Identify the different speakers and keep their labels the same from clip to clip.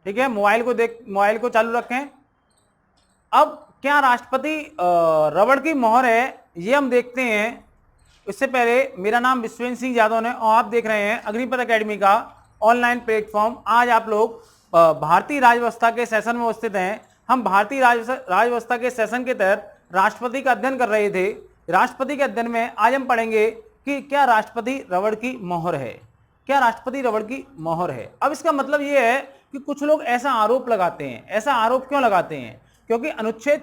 Speaker 1: ठीक है, मोबाइल को चालू रखें। अब क्या राष्ट्रपति रबड़ की मोहर है, ये हम देखते हैं। इससे पहले मेरा नाम विश्वेंद्र सिंह यादव है और आप देख रहे हैं अग्निपथ एकेडमी का ऑनलाइन प्लेटफॉर्म। आज आप लोग भारतीय राजव्यवस्था के सेशन में उपस्थित हैं। हम भारतीय राजव्यवस्था के सेशन के तहत राष्ट्रपति का अध्ययन कर रहे थे। राष्ट्रपति के अध्ययन में आज हम पढ़ेंगे कि क्या राष्ट्रपति रबड़ की मोहर है, क्या राष्ट्रपति रबड़ की मोहर है। अब इसका मतलब यह है कि कुछ लोग ऐसा आरोप लगाते हैं। ऐसा आरोप क्यों लगाते हैं? क्योंकि अनुच्छेद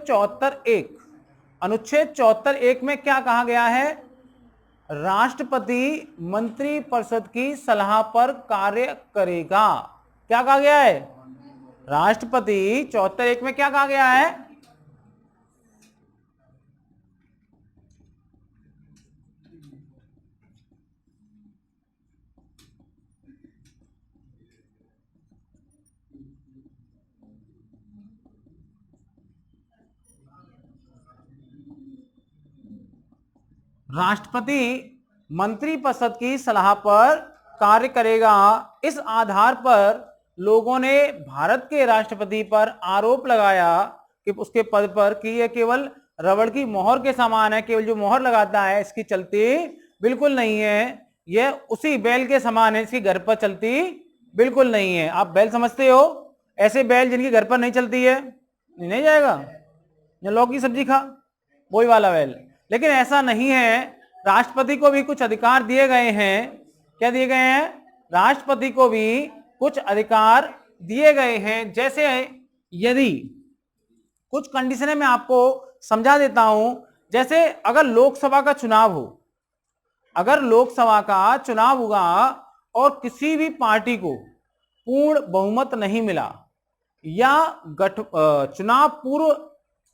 Speaker 1: 74(1) में क्या कहा गया है? राष्ट्रपति मंत्रिपरिषद की सलाह पर कार्य करेगा। क्या कहा गया है? राष्ट्रपति 74(1) में क्या कहा गया है? राष्ट्रपति मंत्रिपरिषद की सलाह पर कार्य करेगा। इस आधार पर लोगों ने भारत के राष्ट्रपति पर आरोप लगाया कि उसके पद पर कि यह केवल रबड़ की मोहर के समान है, केवल जो मोहर लगाता है इसकी चलती बिल्कुल नहीं है, यह उसी बैल के समान है, इसकी घर पर चलती बिल्कुल नहीं है। आप बैल समझते हो? ऐसे बैल जिनकी घर पर नहीं चलती है, नहीं जाएगा, लौकी सब्जी खा, वही वाला बैल। लेकिन ऐसा नहीं है, राष्ट्रपति को भी कुछ अधिकार दिए गए हैं। क्या दिए गए हैं? राष्ट्रपति को भी कुछ अधिकार दिए गए हैं। जैसे यदि कुछ कंडीशनें मैं आपको समझा देता हूं। जैसे अगर लोकसभा का चुनाव हो, अगर लोकसभा का चुनाव हुआ और किसी भी पार्टी को पूर्ण बहुमत नहीं मिला या चुनाव पूर्व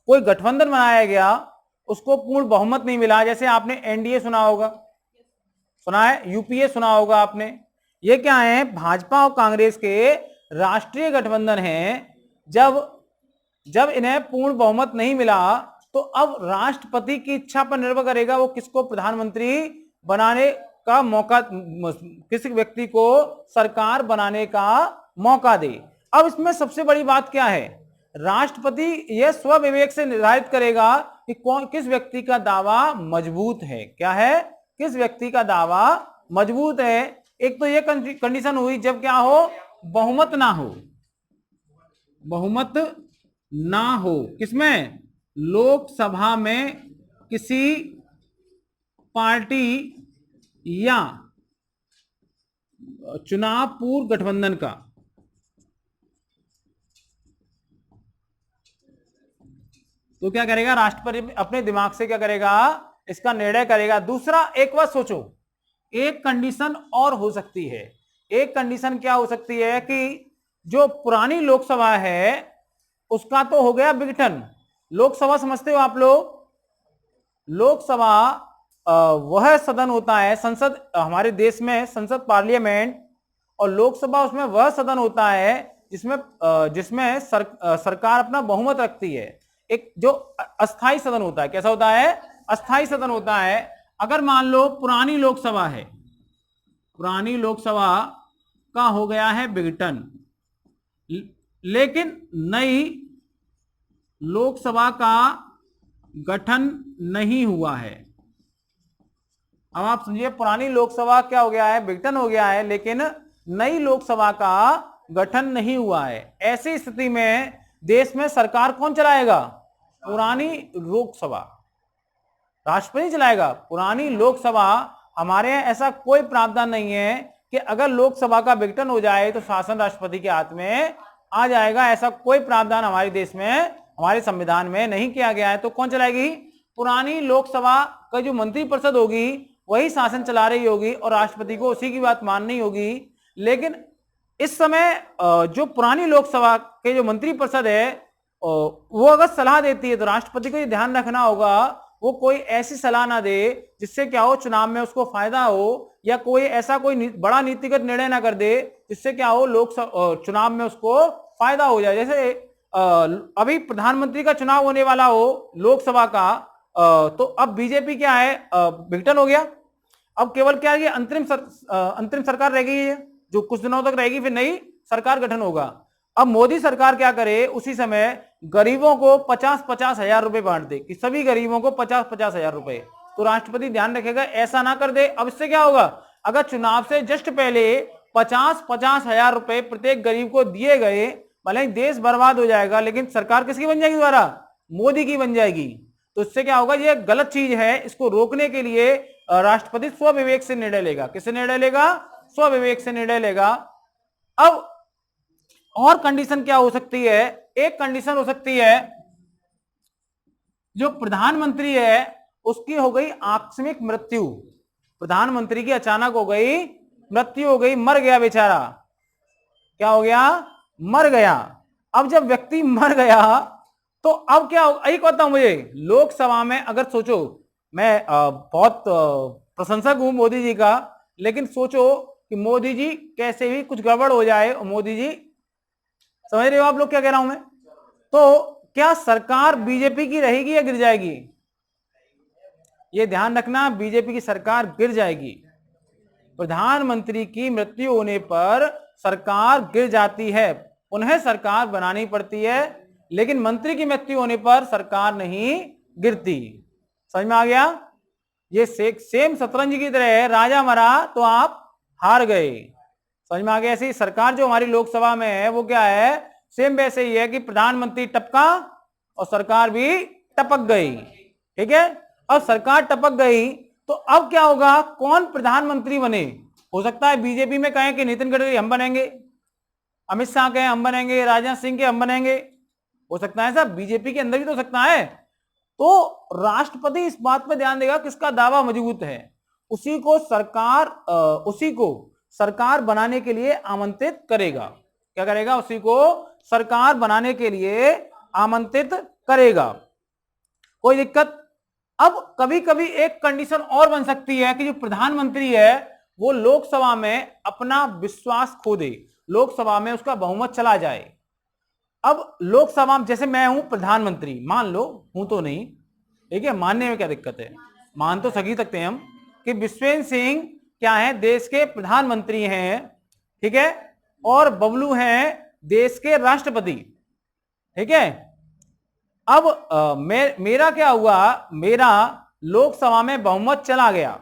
Speaker 1: कोई गठबंधन बनाया गया, उसको पूर्ण बहुमत नहीं मिला, जैसे आपने एनडीए सुना होगा, सुना है, यूपीए सुना होगा आपने। ये क्या है? भाजपा और कांग्रेस के राष्ट्रीय गठबंधन हैं। जब इन्हें पूर्ण बहुमत नहीं मिला तो अब राष्ट्रपति की इच्छा पर निर्भर करेगा वो किसको प्रधानमंत्री बनाने का मौका, किसी व्यक्ति को सरकार बनाने का मौका दे। अब इसमें सबसे बड़ी बात क्या है? राष्ट्रपति यह स्वविवेक से निर्धारित करेगा कि किस व्यक्ति का दावा मजबूत है। क्या है? किस व्यक्ति का दावा मजबूत है। एक तो यह कंडीशन हुई जब क्या हो? बहुमत ना हो, बहुमत ना हो। किसमें? लोकसभा में किसी पार्टी या चुनाव पूर्व गठबंधन का। तो क्या करेगा? राष्ट्रपति अपने दिमाग से क्या करेगा? इसका निर्णय करेगा। दूसरा, एक बात सोचो, एक कंडीशन और हो सकती है। एक कंडीशन क्या हो सकती है कि जो पुरानी लोकसभा है उसका तो हो गया विघटन। लोकसभा समझते हो आप लोग? लोकसभा वह सदन होता है, संसद हमारे देश में संसद पार्लियामेंट, और लोकसभा उसमें वह सदन होता है जिसमें सरकार अपना बहुमत रखती है। एक जो अस्थाई सदन होता है। कैसा होता है? अस्थाई सदन होता है। अगर मान लो पुरानी लोकसभा है, पुरानी लोकसभा का हो गया है विघटन, लेकिन नई लोकसभा का गठन नहीं हुआ है। अब आप समझिए, पुरानी लोकसभा क्या हो गया है? विघटन हो गया है, लेकिन नई लोकसभा का गठन नहीं हुआ है। ऐसी स्थिति में देश में सरकार कौन चलाएगा? पुरानी लोकसभा, राष्ट्रपति चलाएगा। पुरानी लोकसभा, हमारे यहाँ ऐसा कोई प्रावधान नहीं है कि अगर लोकसभा का विघटन हो जाए तो शासन राष्ट्रपति के हाथ में आ जाएगा। ऐसा कोई प्रावधान हमारे देश में, हमारे संविधान में नहीं किया गया है। तो कौन चलाएगी? पुरानी लोकसभा का जो मंत्रिपरिषद होगी वही शासन चला रही होगी और राष्ट्रपति को उसी की बात माननी होगी। लेकिन इस समय जो पुरानी लोकसभा के जो मंत्रिपरिषद है वो अगर सलाह देती है तो राष्ट्रपति को ये ध्यान रखना होगा वो कोई ऐसी सलाह ना दे जिससे क्या हो, चुनाव में उसको फायदा हो, या कोई ऐसा कोई बड़ा नीतिगत निर्णय ना कर दे जिससे क्या हो, लोकसभा चुनाव में उसको फायदा हो जाए। जैसे अभी प्रधानमंत्री का चुनाव होने वाला हो लोकसभा का, तो अब बीजेपी क्या है, विघटन हो गया। अब केवल क्या है, अंतरिम सरकार रह गई है जो कुछ दिनों तक रहेगी, फिर नई सरकार गठन होगा। अब मोदी सरकार क्या करे, उसी समय गरीबों को 50-50 हजार रुपए बांट दे कि सभी गरीबों को 50-50 हजार रुपए, तो राष्ट्रपति ध्यान रखेगा ऐसा ना कर दे। अब इससे क्या होगा, अगर चुनाव से जस्ट पहले 50-50 हजार रुपए प्रत्येक गरीब को दिए गए, भले ही देश बर्बाद हो जाएगा, लेकिन सरकार किसकी बन जाएगी दोबारा, मोदी की बन जाएगी। तो इससे क्या होगा, ये गलत चीज है, इसको रोकने के लिए राष्ट्रपति स्वविवेक से निर्णय लेगा। किससे निर्णय लेगा, स्वविवेक से निर्णय लेगा। अब और कंडीशन क्या हो सकती है, एक कंडीशन हो सकती है, जो प्रधानमंत्री है उसकी हो गई आकस्मिक मृत्यु, प्रधानमंत्री की अचानक हो गई मृत्यु हो गई, मर गया बेचारा, क्या हो गया, मर गया। अब जब व्यक्ति मर गया तो अब क्या होगा, एक बताऊं मुझे, लोकसभा में अगर सोचो, मैं बहुत प्रशंसक हूं मोदी जी का, लेकिन सोचो कि मोदी जी कैसे भी कुछ गड़बड़ हो जाए, मोदी जी, समझ रहे हो आप लोग क्या कह रहा हूं मैं, तो क्या सरकार बीजेपी की रहेगी या गिर जाएगी, ये ध्यान रखना, बीजेपी की सरकार गिर जाएगी। प्रधानमंत्री की मृत्यु होने पर सरकार गिर जाती है, उन्हें सरकार बनानी पड़ती है, लेकिन मंत्री की मृत्यु होने पर सरकार नहीं गिरती। समझ में आ गया, ये सेम शतरंज की तरह है, राजा मरा तो आप हार गए। समझ में आ गया, ऐसी सरकार जो हमारी लोकसभा में है वो क्या है, सेम वैसे ही है कि प्रधानमंत्री टपका और सरकार भी टपक गई। ठीक है, अब सरकार टपक गई तो अब क्या होगा, कौन प्रधानमंत्री बने, हो सकता है बीजेपी में कहें कि नितिन गडकरी हम बनेंगे, अमित शाह कहें हम बनेंगे, राजनाथ सिंह के हम बनेंगे, हो सकता है सब बीजेपी के अंदर भी तो सकता है। तो राष्ट्रपति इस बात पर ध्यान देगा किसका दावा मजबूत है, उसी को सरकार बनाने के लिए आमंत्रित करेगा। क्या करेगा, उसी को सरकार बनाने के लिए आमंत्रित करेगा, कोई दिक्कत। अब कभी कभी एक कंडीशन और बन सकती है कि जो प्रधानमंत्री है वो लोकसभा में अपना विश्वास खो दे, लोकसभा में उसका बहुमत चला जाए। अब लोकसभा में जैसे मैं हूं प्रधानमंत्री, मान लो, हूं तो नहीं, ठीक है, मानने में क्या दिक्कत है, मान तो सकी सकते हैं हम कि विश्वेंद्र सिंह क्या है, देश के प्रधानमंत्री हैं, ठीक है, और बबलू हैं देश के राष्ट्रपति। ठीक है, अब मेरा क्या हुआ, मेरा लोकसभा में बहुमत चला गया।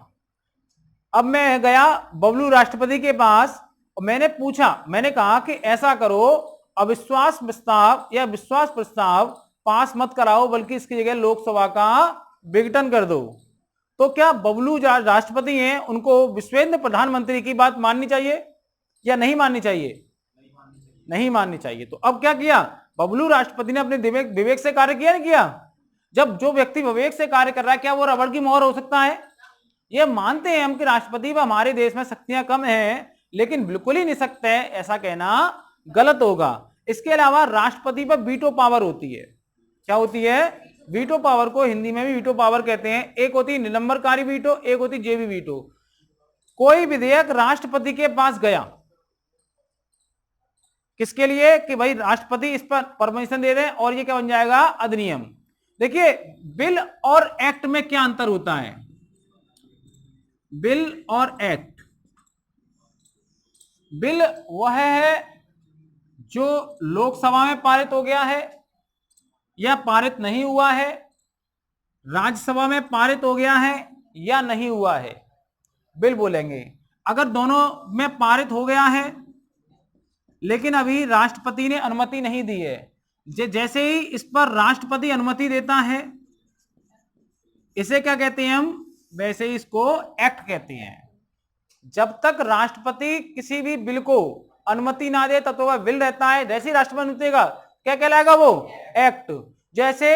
Speaker 1: अब मैं गया बबलू राष्ट्रपति के पास और मैंने पूछा, मैंने कहा कि ऐसा करो, अविश्वास प्रस्ताव या विश्वास प्रस्ताव पास मत कराओ, बल्कि इसकी जगह लोकसभा का विघटन कर दो। तो क्या बबलू राष्ट्रपति हैं, उनको विश्वेंद्र प्रधानमंत्री की बात माननी चाहिए या नहीं माननी चाहिए, नहीं माननी चाहिए। तो अब क्या किया, बबलू राष्ट्रपति ने अपने विवेक से कार्य किया, नहीं किया। जब जो व्यक्ति विवेक से कार्य कर रहा है, क्या वो रबड़ की मोहर हो सकता है, ये मानते हैं हम कि राष्ट्रपति व हमारे देश में शक्तियां कम हैं, लेकिन बिल्कुल ही नहीं सकते, ऐसा कहना गलत होगा। इसके अलावा राष्ट्रपति पर वीटो पावर होती है, क्या होती है, वीटो पावर को हिंदी में भी वीटो पावर कहते हैं। एक होती है निलंबनकारी वीटो, एक होती जेबी वीटो। कोई विधेयक राष्ट्रपति के पास गया, किसके लिए, कि भाई राष्ट्रपति इस पर परमिशन दे दें और ये क्या बन जाएगा, अधिनियम। देखिए बिल और एक्ट में क्या अंतर होता है, बिल और एक्ट, बिल वह है जो लोकसभा में पारित हो गया है या पारित नहीं हुआ है, राज्यसभा में पारित हो गया है या नहीं हुआ है, बिल बोलेंगे। अगर दोनों में पारित हो गया है लेकिन अभी राष्ट्रपति ने अनुमति नहीं दी है, जैसे ही इस पर राष्ट्रपति अनुमति देता है, इसे क्या कहते हैं हम, वैसे ही इसको एक्ट कहते हैं। जब तक राष्ट्रपति किसी भी बिल को अनुमति ना दे तब तो वह बिल रहता है, जैसे ही राष्ट्रपति अनुमति देगा क्या कहलाएगा, वो एक्ट। जैसे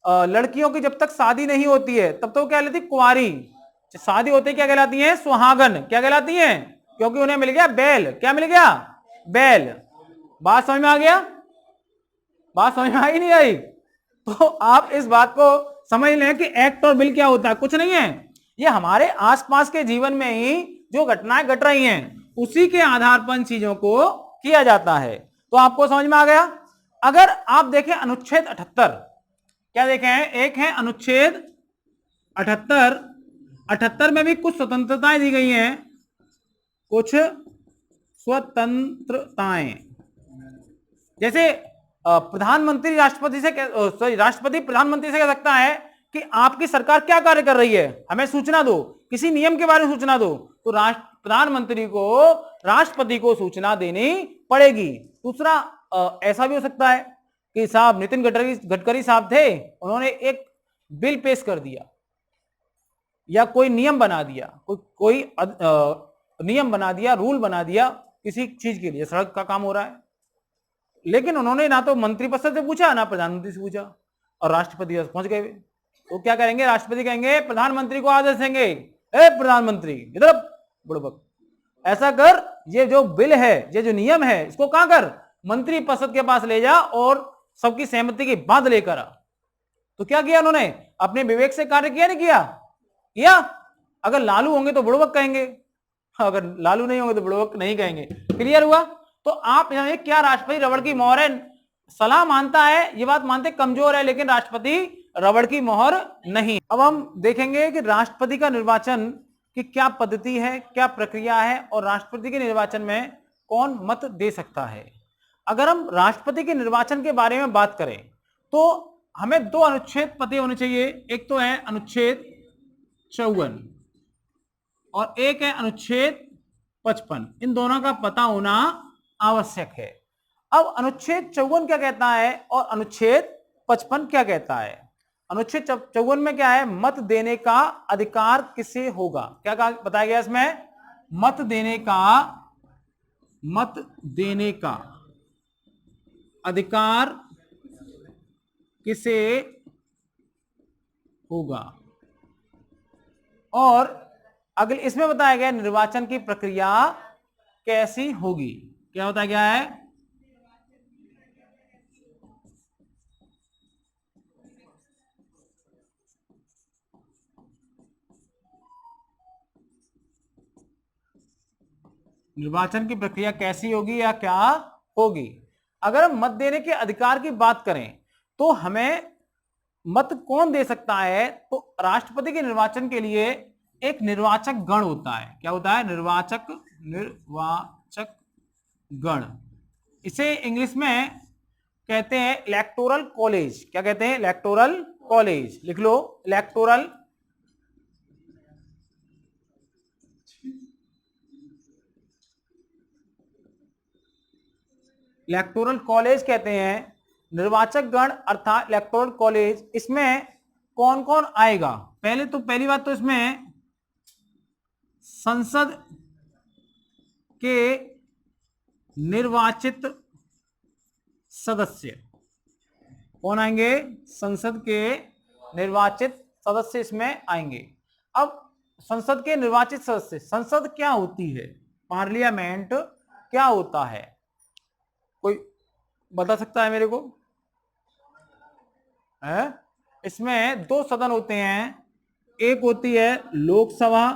Speaker 1: लड़कियों की जब तक शादी नहीं होती है तब तो क्या कहलाती, कुंवारी, शादी होती है क्या कहलाती है, सुहागन, क्या कहलाती हैं, क्योंकि उन्हें मिल गया बैल, क्या मिल गया, बैल। बात समझ में आ गया, बात समझ में आई नहीं आई, तो आप इस बात को समझ लें कि एक्ट और बिल क्या होता है, कुछ नहीं है, ये हमारे आसपास के जीवन में ही जो घटनाएं घट रही हैं उसी के आधार पर इन चीजों को किया जाता है। तो आपको समझ में आ गया। अगर आप देखें अनुच्छेद 78, क्या देखें, एक है अनुच्छेद 78, 78 में भी कुछ स्वतंत्रताएं दी गई हैं, कुछ स्वतंत्रताएं, जैसे प्रधानमंत्री राष्ट्रपति से सॉरी राष्ट्रपति प्रधानमंत्री से कह सकता है कि आपकी सरकार क्या कार्य कर रही है, हमें सूचना दो, किसी नियम के बारे में सूचना दो, तो प्रधानमंत्री को राष्ट्रपति को सूचना देनी पड़ेगी। दूसरा ऐसा भी हो सकता है कि साहब नितिन गडकरी साहब थे, उन्होंने एक बिल पेश कर दिया या कोई नियम बना दिया, कोई नियम बना दिया, रूल बना दिया किसी चीज के लिए, सड़क का काम हो रहा है, लेकिन उन्होंने ना तो मंत्रिपरिषद से पूछा ना प्रधानमंत्री से पूछा और राष्ट्रपति तक पहुंच गए। तो क्या करेंगे, राष्ट्रपति कहेंगे प्रधानमंत्री को आदेश देंगे, ए प्रधानमंत्री इधर बुड़बक ऐसा कर, ये जो बिल है, ये जो नियम है, इसको कहां कर, मंत्रिपरिषद के पास ले जा और सबकी सहमति के बाद लेकर आ। तो क्या किया उन्होंने, अपने विवेक से कार्य किया नहीं किया? किया। अगर लालू होंगे तो बुड़बक कहेंगे, अगर लालू नहीं होंगे तो बुड़बक नहीं कहेंगे। क्लियर हुआ? तो आप जानिए क्या राष्ट्रपति रबड़ की मोहर है, सलाह मानता है, ये बात मानते कमजोर है, लेकिन राष्ट्रपति रबड़ की मोहर नहीं। अब हम देखेंगे कि राष्ट्रपति का निर्वाचन की क्या पद्धति है, क्या प्रक्रिया है और राष्ट्रपति के निर्वाचन में कौन मत दे सकता है। अगर हम राष्ट्रपति के निर्वाचन के बारे में बात करें तो हमें दो अनुच्छेद पते होने चाहिए, एक तो है अनुच्छेद 54 और एक है अनुच्छेद 55। इन दोनों का पता होना आवश्यक है। अब अनुच्छेद 54 क्या कहता है और अनुच्छेद 55 क्या कहता है? अनुच्छेद 54 में क्या है, मत देने का अधिकार किसे होगा, क्या बताया गया इसमें, मत देने का अधिकार किसे होगा। और अगले इसमें बताया गया निर्वाचन की प्रक्रिया कैसी होगी, क्या बताया गया है, निर्वाचन की प्रक्रिया कैसी होगी या क्या होगी। अगर हम मत देने के अधिकार की बात करें तो हमें मत कौन दे सकता है, तो राष्ट्रपति के निर्वाचन के लिए एक निर्वाचक गण होता है। क्या होता है, निर्वाचक गण। इसे इंग्लिश में कहते हैं इलेक्टोरल कॉलेज। क्या कहते हैं, इलेक्टोरल कॉलेज। लिख लो, इलेक्टोरल कॉलेज कहते हैं निर्वाचक गण अर्थात इलेक्टोरल कॉलेज। इसमें कौन कौन आएगा, पहली बात तो इसमें संसद के निर्वाचित सदस्य कौन आएंगे, संसद के निर्वाचित सदस्य इसमें आएंगे। अब संसद के निर्वाचित सदस्य, संसद क्या होती है, पार्लियामेंट क्या होता है, कोई बता सकता है मेरे को? है इसमें दो सदन होते हैं, एक होती है लोकसभा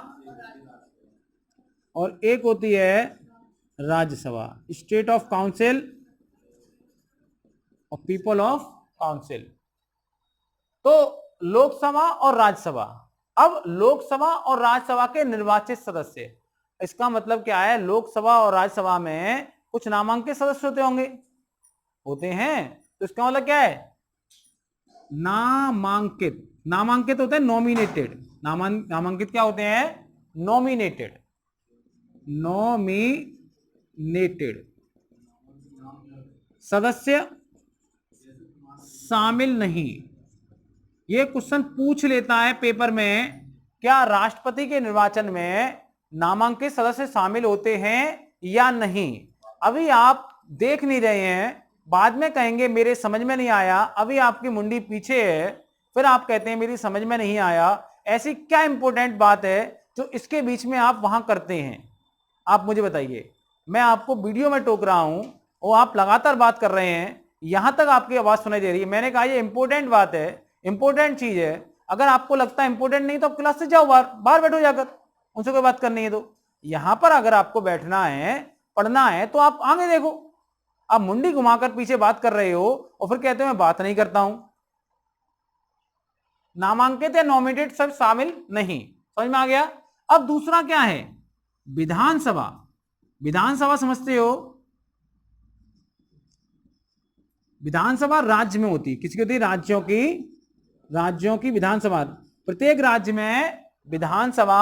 Speaker 1: और एक होती है राज्यसभा, स्टेट ऑफ काउंसिल और पीपल ऑफ काउंसिल। तो लोकसभा और राज्यसभा। अब लोकसभा और राज्यसभा के निर्वाचित सदस्य, इसका मतलब क्या है, लोकसभा और राज्यसभा में कुछ नामांकित सदस्य होते हैं, तो इसका मतलब क्या है, नामांकित होते हैं, नॉमिनेटेड। नामांकित क्या होते हैं, नॉमिनेटेड सदस्य शामिल नहीं। ये क्वेश्चन पूछ लेता है पेपर में, क्या राष्ट्रपति के निर्वाचन में नामांकित सदस्य शामिल होते हैं या नहीं। अभी आप देख नहीं रहे हैं, बाद में कहेंगे मेरे समझ में नहीं आया, अभी आपकी मुंडी पीछे है, फिर आप कहते हैं मेरी समझ में नहीं आया। ऐसी क्या इंपॉर्टेंट बात है जो इसके बीच में आप वहां करते हैं, आप मुझे बताइए। मैं आपको वीडियो में टोक रहा हूं और आप लगातार बात कर रहे हैं, यहां तक आपकी आवाज सुनाई दे रही है। मैंने कहा ये इंपॉर्टेंट बात है, इंपॉर्टेंट चीज है। अगर आपको लगता है इंपॉर्टेंट नहीं तो आप क्लास से जाओ, बाहर बैठो जाकर, उनसे कोई बात करनी है तो। यहां पर अगर आपको बैठना है, पढ़ना है, तो आप आगे देखो। आप मुंडी घुमाकर पीछे बात कर रहे हो और फिर कहते हो मैं बात नहीं करता हूं। नामांकित या नॉमिनेटेड सब शामिल नहीं, समझ में आ गया। अब दूसरा क्या है, विधानसभा। विधानसभा समझते हो, विधानसभा राज्य में होती है, किसकी होती है? राज्यों की विधानसभा। प्रत्येक राज्य में विधानसभा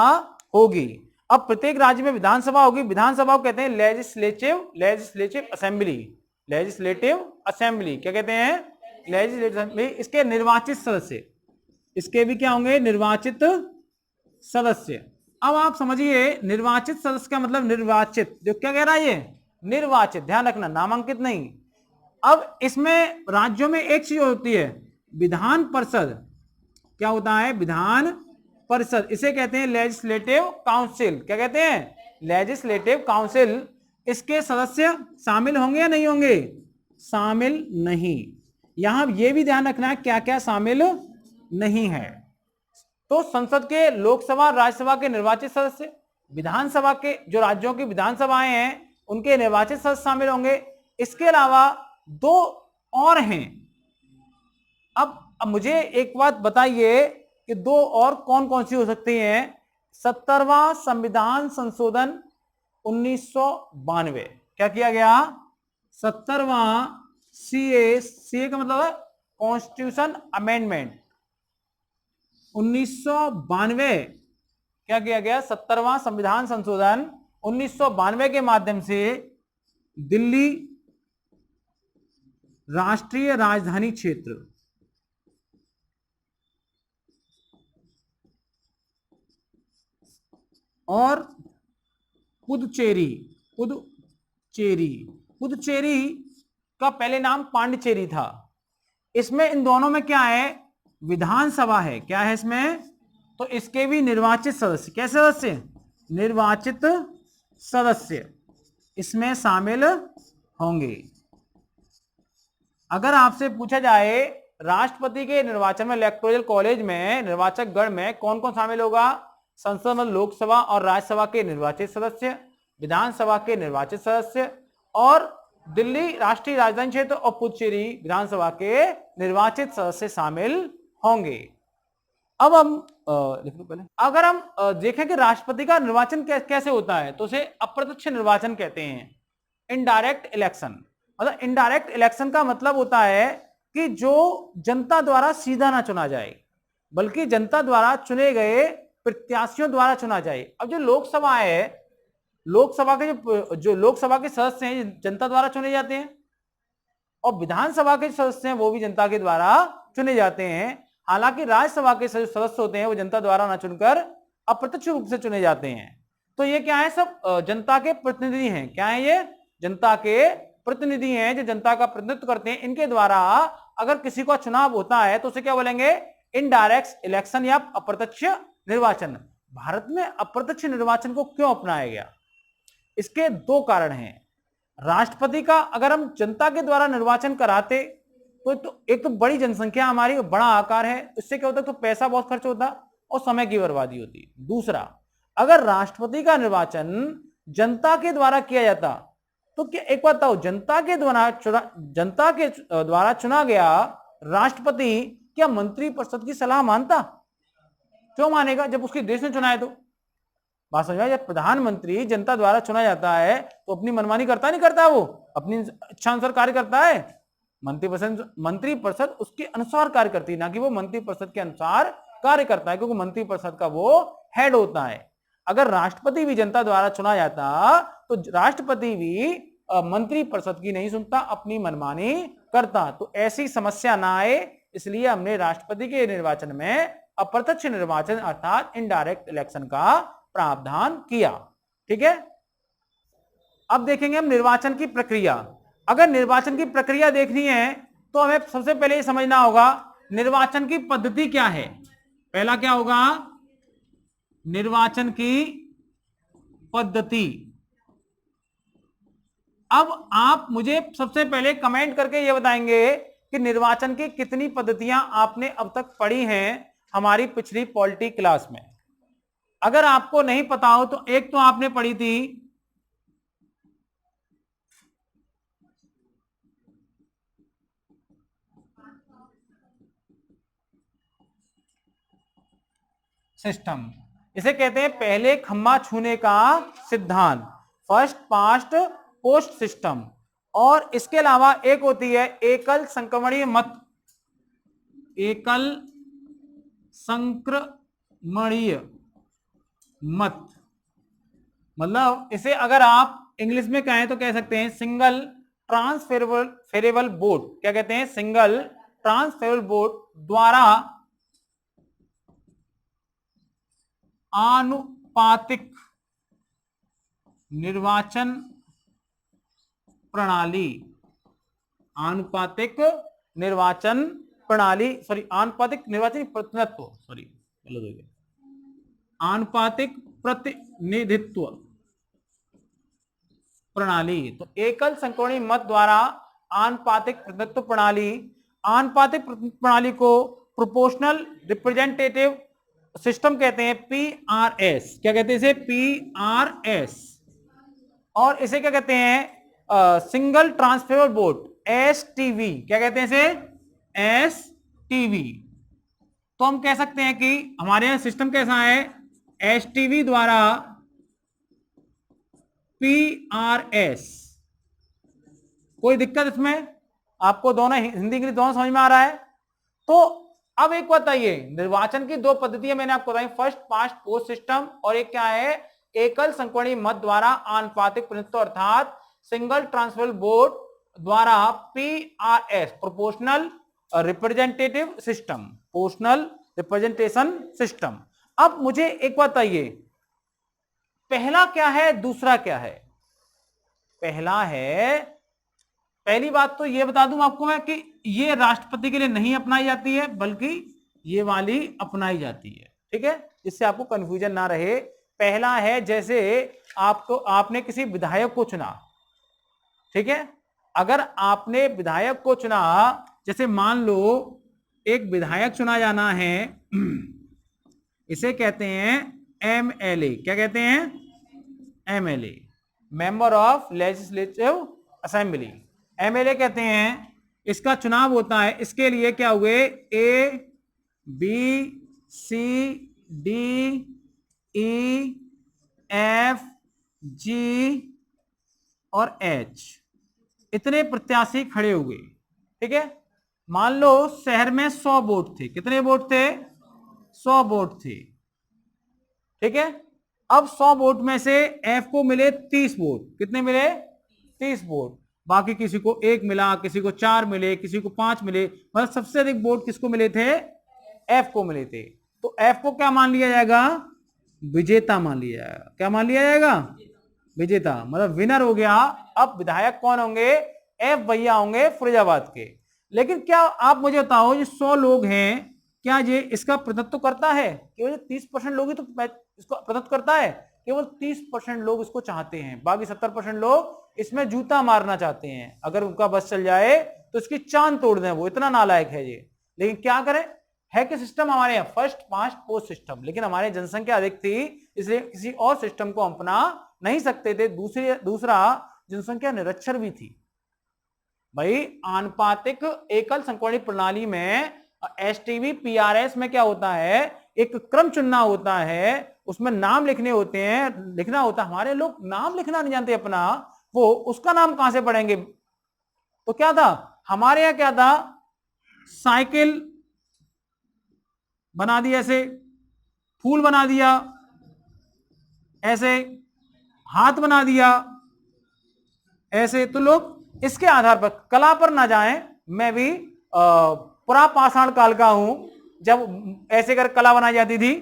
Speaker 1: होगी। अब प्रत्येक राज्य में विधानसभा होगी, विधानसभा को कहते हैं लेजिस्लेटिव असेंबली। लेजिस्लेटिव असेंबली क्या कहते हैं? Legislative assembly. इसके निर्वाचित सदस्य, इसके भी क्या होंगे? निर्वाचित सदस्य। अब आप समझिए, निर्वाचित सदस्य का मतलब निर्वाचित, जो क्या कह रहा है ये? निर्वाचित, ध्यान रखना, नामांकित नहीं। अब इसमें राज्यों में एक चीज होती है, विधान परिषद। क्या होता है? विधान परिषद। इसे कहते हैं लेजिस्लेटिव काउंसिल। क्या कहते हैं? Legislative council. इसके सदस्य शामिल होंगे या नहीं होंगे? शामिल नहीं। यहां यह भी ध्यान रखना है क्या क्या शामिल नहीं है। तो संसद के लोकसभा राज्यसभा के निर्वाचित सदस्य, विधानसभा के जो राज्यों की विधानसभाएं हैं उनके निर्वाचित सदस्य शामिल होंगे। इसके अलावा दो और हैं। अब मुझे एक बात बताइए कि दो और कौन कौन सी हो सकती हैं? 70वां संविधान संशोधन 1992। क्या किया गया? 70वां सीए का मतलब है कॉन्स्टिट्यूशन अमेंडमेंट 1992। क्या किया गया? 70वां संविधान संशोधन 1992 के माध्यम से दिल्ली राष्ट्रीय राजधानी क्षेत्र और पुदुचेरी का पहले नाम पांडिचेरी था। इसमें इन दोनों में क्या है? विधानसभा है। क्या है इसमें? तो इसके भी निर्वाचित सदस्य, कैसे सदस्य? निर्वाचित सदस्य इसमें शामिल होंगे। अगर आपसे पूछा जाए राष्ट्रपति के निर्वाचन में, इलेक्टोरल कॉलेज में, निर्वाचक गण में कौन कौन शामिल होगा? संसद में लोकसभा और राज्यसभा के निर्वाचित सदस्य, विधानसभा के निर्वाचित सदस्य और दिल्ली राष्ट्रीय राजधानी क्षेत्र और पुदुचेरी विधानसभा के निर्वाचित सदस्य शामिल होंगे। अब हम पहले अगर हम देखें कि राष्ट्रपति का निर्वाचन कैसे होता है, तो उसे अप्रत्यक्ष निर्वाचन कहते हैं, इनडायरेक्ट इलेक्शन। मतलब इनडायरेक्ट इलेक्शन का मतलब होता है कि जो जनता द्वारा सीधा ना चुना जाए, बल्कि जनता द्वारा चुने गए प्रत्याशियों द्वारा चुना जाए। अब जो लोकसभा है, लोकसभा के जो लोकसभा के सदस्य हैं जनता द्वारा चुने जाते हैं, और विधानसभा के सदस्य हैं वो भी जनता के द्वारा चुने जाते हैं। हालांकि राज्यसभा के सदस्य होते हैं वो जनता द्वारा न चुनकर अप्रत्यक्ष रूप से चुने जाते हैं। तो ये क्या है? सब जनता के प्रतिनिधि हैं। क्या है ये? जनता के प्रतिनिधि हैं जो जनता का प्रतिनिधित्व करते हैं। इनके द्वारा अगर किसी का चुनाव होता है तो उसे क्या बोलेंगे? इनडायरेक्ट इलेक्शन या अप्रत्यक्ष निर्वाचन। भारत में अप्रत्यक्ष निर्वाचन को क्यों अपनाया गया? इसके दो कारण हैं। राष्ट्रपति का अगर हम जनता के द्वारा निर्वाचन कराते तो एक तो बड़ी जनसंख्या हमारी, बड़ा आकार है, इससे क्या होता है? तो पैसा बहुत खर्च होता और समय की बर्बादी होती। दूसरा, अगर राष्ट्रपति का निर्वाचन जनता के द्वारा किया जाता तो क्या, एक बात बताओ, जनता के द्वारा चुना गया राष्ट्रपति क्या मंत्री परिषद की सलाह मानता? क्यों मानेगा जब उसके देश ने चुना है? तो बात समझ में? जब प्रधानमंत्री जनता द्वारा चुना जाता है तो अपनी मनमानी करता नहीं करता, वो अपनी इच्छानुसार कार्य करता है। मंत्री परिषद उसके अनुसार कार्य करती है, ना कि वो मंत्री परिषद के अनुसार कार्य करता है, क्योंकि मंत्री परिषद का वो हेड होता है। अगर राष्ट्रपति भी जनता द्वारा चुना जाता तो राष्ट्रपति भी मंत्री परिषद की नहीं सुनता, अपनी मनमानी करता। तो ऐसी समस्या ना आए, इसलिए हमने राष्ट्रपति के निर्वाचन में अप्रत्यक्ष निर्वाचन अर्थात इनडायरेक्ट इलेक्शन का प्रावधान किया। ठीक है, अब देखेंगे हम निर्वाचन की प्रक्रिया। अगर निर्वाचन की प्रक्रिया देखनी है तो हमें सबसे पहले ये समझना होगा निर्वाचन की पद्धति क्या है। पहला क्या होगा? निर्वाचन की पद्धति। अब आप मुझे सबसे पहले कमेंट करके ये बताएंगे कि निर्वाचन की कितनी पद्धतियां आपने अब तक पढ़ी हैं हमारी पिछली पॉलिटी क्लास में। अगर आपको नहीं पता हो तो एक तो आपने पढ़ी थी सिस्टम, इसे कहते हैं पहले खम्मा छूने का सिद्धांत, फर्स्ट पास्ट पोस्ट सिस्टम। और इसके अलावा एक होती है एकल संक्रमणीय मत, एकल संक्रमणीय मत, मतलब इसे अगर आप इंग्लिश में कहें तो कह सकते हैं सिंगल ट्रांसफेरेबल बोट। क्या कहते हैं? सिंगल ट्रांसफेरेबल बोट द्वारा आनुपातिक निर्वाचन प्रणाली, आनुपातिक निर्वाचन प्रणाली, आनुपातिक निर्वाचन प्रतिनिधित्व, गलत हो गया, आनुपातिक प्रतिनिधित्व प्रणाली। तो एकल संक्रमणीय मत द्वारा आनुपातिक प्रतिनिधित्व प्रणाली, आनुपातिक प्रतिनिधित्व प्रणाली को प्रोपोर्शनल रिप्रेजेंटेटिव सिस्टम कहते हैं, पीआरएस। क्या कहते हैं इसे? पीआरएस। और इसे क्या कहते हैं? Single transferable boat, STV. क्या कहते हैं इसे? एसटीवी। तो हम कह सकते हैं कि हमारे यहां सिस्टम कैसा है? एसटीवी द्वारा पीआरएस। कोई दिक्कत इसमें? आपको दोनों हिंदी इंग्लिश दोनों समझ में आ रहा है? तो अब एक बताइए, निर्वाचन की दो पद्धतियां मैंने आपको बताई, फर्स्ट पास्ट पोस्ट सिस्टम, और एक क्या है? एकल संक्रमणीय मत द्वारा आनुपातिक प्रतिनिधित्व अर्थात सिंगल ट्रांसफरेबल बोर्ड द्वारा PRS, proportional representative system, proportional representation system. अब मुझे एक बात बताइए, पहला क्या है, दूसरा क्या है? पहला है, पहली बात तो यह बता दूं आपको मैं कि ये राष्ट्रपति के लिए नहीं अपनाई जाती है, बल्कि ये वाली अपनाई जाती है। ठीक है, इससे आपको कंफ्यूजन ना रहे। पहला है जैसे आपने किसी विधायक को चुना, ठीक है, अगर आपने विधायक को चुना, जैसे मान लो एक विधायक चुना जाना है, इसे कहते हैं एमएलए। क्या कहते हैं? MLA, member of legislative assembly, MLA कहते हैं। इसका चुनाव होता है, इसके लिए क्या हुए? A B C D E F G और एच, इतने प्रत्याशी खड़े हुए। ठीक है, मान लो शहर में 100 वोट थे। कितने वोट थे? 100 वोट थे। ठीक है, अब 100 वोट में से एफ को मिले 30 वोट। कितने मिले? 30 वोट। बाकी किसी को 1 मिला, किसी को 4 मिले, किसी को 5 मिले, मतलब सबसे अधिक वोट किसको मिले थे? एफ को मिले थे। तो एफ को क्या मान लिया जाएगा? विजेता मान लिया जाएगा। क्या मान लिया जाएगा? विजेता, मतलब विनर हो गया। अब विधायक कौन होंगे? एफ भैया होंगे फिरोजाबाद के। लेकिन क्या आप मुझे बताओ, ये 100 लोग हैं, क्या ये इसका प्रतिनिधित्व करता है? केवल 30% लोग ही तो इसको प्रतिनिधित्व करता है। केवल 30% लोग इसको चाहते हैं, बाकी 70% लोग इसमें जूता मारना चाहते हैं। अगर उनका बस चल जाए तो इसकी चांद तोड़ दें, वो इतना नालायक है ये। लेकिन क्या करें, है कि सिस्टम हमारे यहाँ फर्स्ट पास्ट पोस्ट सिस्टम, लेकिन हमारी जनसंख्या अधिक थी, इसलिए किसी और सिस्टम को अपना नहीं सकते थे। दूसरा जनसंख्या निरक्षर भी थी। भाई आनुपातिक एकल संक्रमणीय प्रणाली में एसटीवी पीआरएस में क्या होता है? एक क्रम चुनना होता है, उसमें नाम लिखने होते हैं, लिखना होता है। हमारे लोग नाम लिखना नहीं जानते अपना, वो उसका नाम कहां से पढ़ेंगे? तो क्या था हमारे यहां? क्या था? साइकिल बना दिया, ऐसे फूल बना दिया, ऐसे हाथ बना दिया, ऐसे। तो लोग इसके आधार पर, कला पर ना जाएं। मैं भी पुरा पाषाण काल का हूं, जब ऐसे कर कला बनाई जाती थी।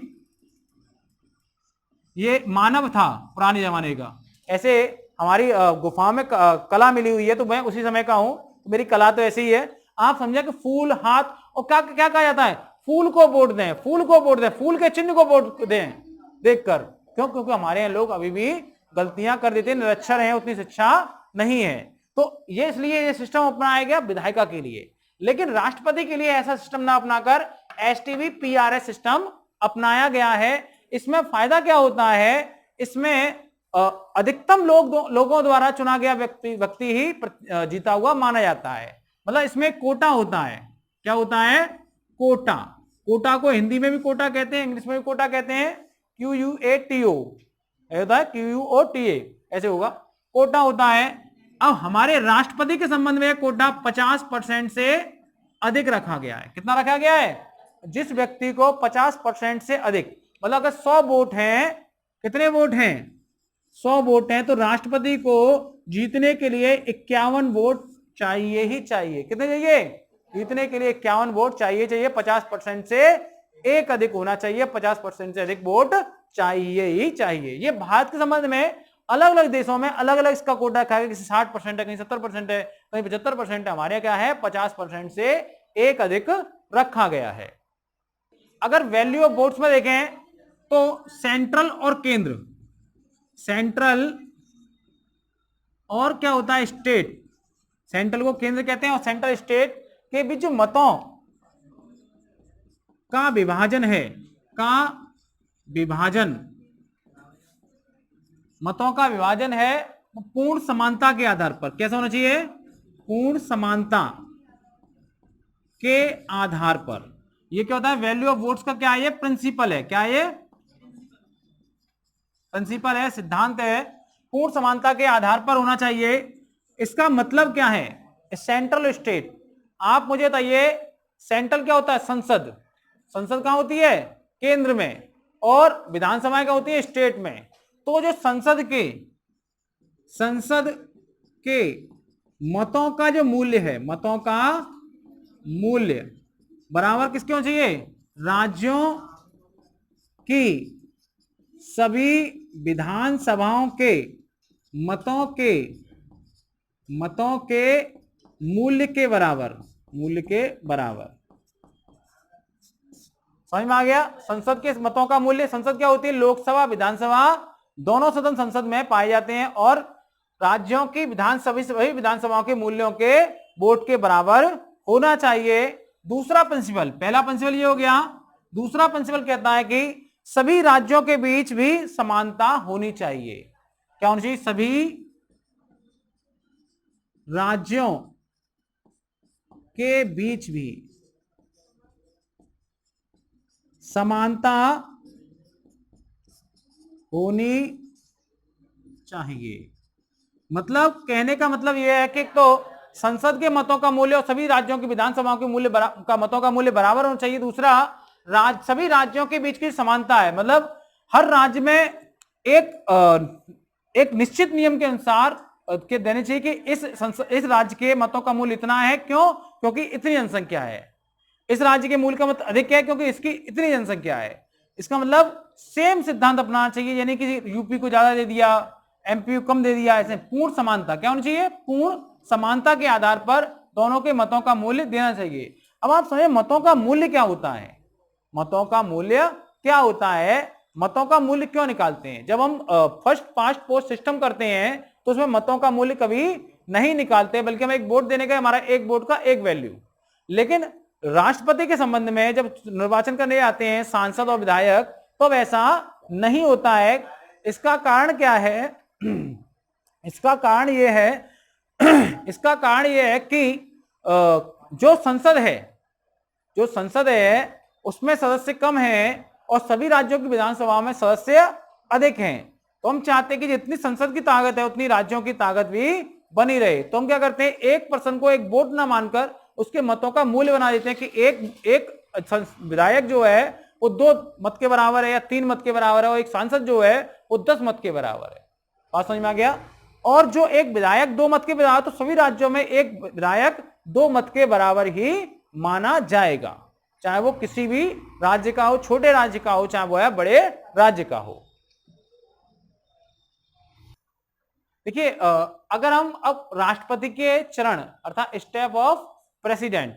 Speaker 1: ये मानव था पुराने जमाने का। ऐसे हमारी गुफाओं में कला मिली हुई है, तो मैं उसी समय का हूं, तो मेरी कला तो ऐसी ही है। आप समझे कि फूल, हाथ, और क्या क्या कहा जाता है? फूल को वोट दें, फूल को वोट दें, फूल के चिन्ह को वोट दें देखकर। क्यों? क्योंकि हमारे यहाँ लोग अभी भी गलतियां कर देते हैं, निरक्षर हैं, उतनी शिक्षा नहीं है। तो ये इसलिए ये सिस्टम अपनाया गया विधायिका के लिए। लेकिन राष्ट्रपति के लिए ऐसा सिस्टम ना अपनाकर एसटीवी पीआरएस सिस्टम अपनाया गया है। इसमें फायदा क्या होता है? इसमें अधिकतम लोगों द्वारा चुना गया व्यक्ति ही जीता हुआ माना जाता है। मतलब इसमें कोटा होता है। क्या होता है? कोटा। कोटा को हिंदी में भी कोटा कहते हैं, इंग्लिश में भी कोटा कहते हैं। QUATO होता है, QUOTA ऐसे होगा। कोटा होता है। अब हमारे राष्ट्रपति के संबंध में कोटा 50% से अधिक रखा गया है। कितना रखा गया है? जिस व्यक्ति को 50% से अधिक, मतलब अगर 100 वोट हैं, कितने वोट हैं? 100 वोट हैं, तो राष्ट्रपति को जीतने के लिए 51 वोट चाहिए ही चाहिए। कितने चाहिए? जीतने के लिए 51 वोट चाहिए 50% से एक अधिक होना चाहिए, 50% से अधिक वोट चाहिए ही चाहिए। ये भारत के संबंध में अलग अलग देशों में अलग अलग इसका कोटा रखा है, किसी 60% है, कहीं 70% है, कहीं 75% है। हमारे क्या है? 50% से एक अधिक रखा गया है। अगर वैल्यू ऑफ वोट्स में देखें तो सेंट्रल और केंद्र, सेंट्रल और क्या होता है? स्टेट। सेंट्रल को केंद्र कहते हैं और सेंट्रल स्टेट के बीच जो मतों का विभाजन है, मतों का विभाजन है पूर्ण समानता के आधार पर। कैसा होना चाहिए? पूर्ण समानता के आधार पर। ये क्या होता है? वैल्यू ऑफ वोट्स का क्या है? ये प्रिंसिपल है। क्या है? प्रिंसिपल है, सिद्धांत है। पूर्ण समानता के आधार पर होना चाहिए। इसका मतलब क्या है? Central state. आप मुझे बताइए, सेंट्रल क्या होता है? संसद। संसद कहां होती है? केंद्र में। और विधानसभा क्या होती है? स्टेट में। तो जो संसद के मतों का जो मूल्य है, मतों का मूल्य बराबर किसके होना चाहिए? राज्यों की सभी विधानसभाओं के मतों के मूल्य के बराबर, समझ में आ गया? संसद के मतों का मूल्य, संसद क्या होती है? लोकसभा विधानसभा दोनों सदन संसद में पाए जाते हैं, और राज्यों की विधानसभाओं के मूल्यों के वोट के बराबर होना चाहिए। दूसरा प्रिंसिपल, पहला प्रिंसिपल ये हो गया। दूसरा प्रिंसिपल कहता है कि सभी राज्यों के बीच भी समानता होनी चाहिए। क्या होनी चाहिए? सभी राज्यों के बीच भी समानता होनी चाहिए। मतलब कहने का मतलब यह है कि तो संसद के मतों का मूल्य और सभी राज्यों की विधानसभाओं के मतों का मूल्य बराबर होना चाहिए। दूसरा, सभी राज्यों के बीच की समानता है, मतलब हर राज्य में एक निश्चित नियम के अनुसार के देने चाहिए कि इस राज्य के मतों का मूल्य इतना है। क्यों? क्योंकि इतनी जनसंख्या है। इस राज्य के मूल्य का मत अधिक है क्योंकि इसकी इतनी जनसंख्या है। इसका मतलब सेम सिद्धांत अपनाना चाहिए, यानी कि यूपी को ज्यादा दे दिया, एमपी को कम दे दिया, ऐसे पूर्ण समानता। क्या होनी चाहिए? पूर्ण समानता के आधार पर दोनों के मतों का मूल्य देना चाहिए। अब आप समझे मतों का मूल्य क्या होता है? मतों का मूल्य क्या होता है? मतों का मूल्य क्यों निकालते हैं? जब हम फर्स्ट पास्ट पोस्ट सिस्टम करते हैं तो उसमें मतों का मूल्य कभी नहीं निकालते, बल्कि हम एक वोट देने का, हमारा एक वोट का एक वैल्यू। लेकिन राष्ट्रपति के संबंध में जब निर्वाचन करने आते हैं सांसद और विधायक, तो वैसा नहीं होता है। इसका कारण क्या है? इसका कारण यह है कि जो संसद है उसमें सदस्य कम हैं और सभी राज्यों की विधानसभा में सदस्य अधिक हैं। तो हम चाहते हैं कि जितनी संसद की ताकत है उतनी राज्यों की ताकत भी बनी रहे। तो हम क्या करते हैं? एक पर्सन को एक वोट ना मानकर उसके मतों का मूल्य बना देते हैं कि एक विधायक जो है वो 2 मत के बराबर है या 3 मत के बराबर है, और एक सांसद जो है वो 10 मत के बराबर है। बात समझ में आ गया? और जो एक विधायक 2 मत के बराबर, तो सभी राज्यों में एक विधायक 2 मत के बराबर ही माना जाएगा, चाहे वो किसी भी राज्य का हो, छोटे राज्य का हो, चाहे वो है बड़े राज्य का हो। देखिए, अगर हम अब राष्ट्रपति के चरण अर्थात स्टेप ऑफ प्रेसिडेंट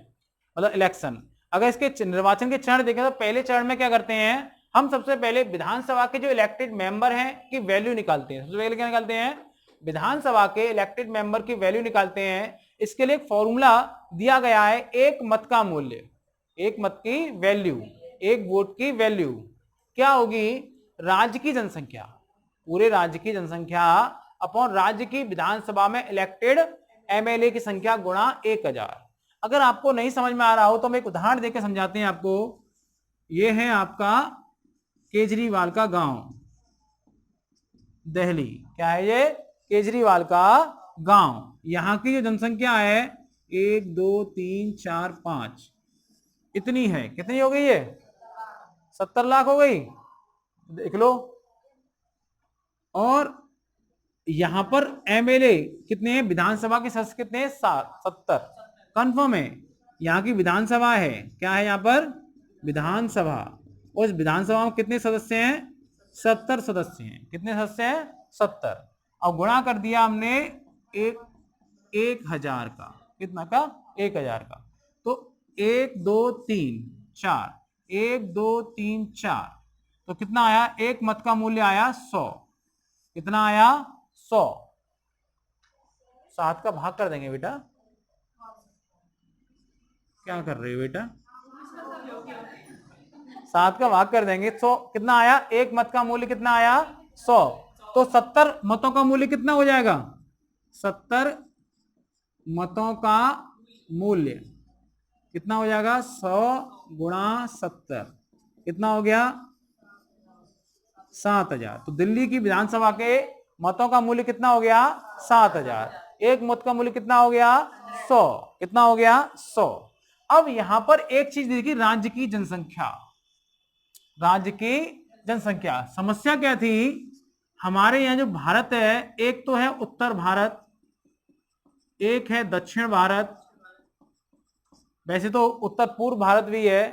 Speaker 1: मतलब इलेक्शन, अगर इसके निर्वाचन के चरण देखें तो पहले चरण में क्या करते हैं? हम सबसे पहले विधानसभा के जो इलेक्टेड मेंबर हैं की वैल्यू निकालते हैं। सबसे पहले क्या निकालते हैं? विधानसभा के इलेक्टेड मेंबर की वैल्यू निकालते हैं। इसके लिए एक फॉर्मूला दिया गया है, एक मत का मूल्य, एक मत की वैल्यू, एक वोट की वैल्यू क्या होगी? राज्य की जनसंख्या, पूरे राज्य की जनसंख्या अपॉन राज्य की विधानसभा में इलेक्टेड एमएलए की संख्या गुणा 1000। अगर आपको नहीं समझ में आ रहा हो तो हम एक उदाहरण देकर समझाते हैं आपको। यह है आपका केजरीवाल का गांव दिल्ली। क्या है ये? केजरीवाल का गांव। यहाँ की जो जनसंख्या है 1 2 3 4 5 इतनी है, कितनी हो गई है? 70 लाख हो गई, देख लो। और यहां पर एमएलए कितने हैं? विधानसभा के सदस्य कितने हैं? 70। कंफर्म है? यहाँ की विधानसभा है, क्या है यहाँ पर? विधानसभा। और इस विधानसभा में कितने सदस्य हैं? 70 सदस्य हैं। कितने सदस्य हैं? 70। अब गुणा कर दिया हमने 1000 का। कितना का? 1000 का। तो 1 2 3 4, 1 2 3 4, तो कितना आया? एक मत का मूल्य आया 100। कितना आया? 100। 7 का भाग कर देंगे बेटा। क्या कर रहे हो बेटा? 7 का भाग कर देंगे। 100 कितना आया? एक मत का मूल्य कितना आया? 100। तो 70 मतों का मूल्य कितना हो जाएगा? 70 मतों का मूल्य कितना हो जाएगा? 100 गुणा 70 कितना हो गया? 7000। तो दिल्ली की विधानसभा के मतों का मूल्य कितना हो गया? 7000। एक मत का मूल्य कितना हो गया? 100। कितना हो गया? 100। अब यहां पर एक चीज देखिए, राज्य की जनसंख्या। राज्य की जनसंख्या, समस्या क्या थी? हमारे यहाँ जो भारत है, एक तो है उत्तर भारत, एक है दक्षिण भारत। वैसे तो उत्तर पूर्व भारत भी है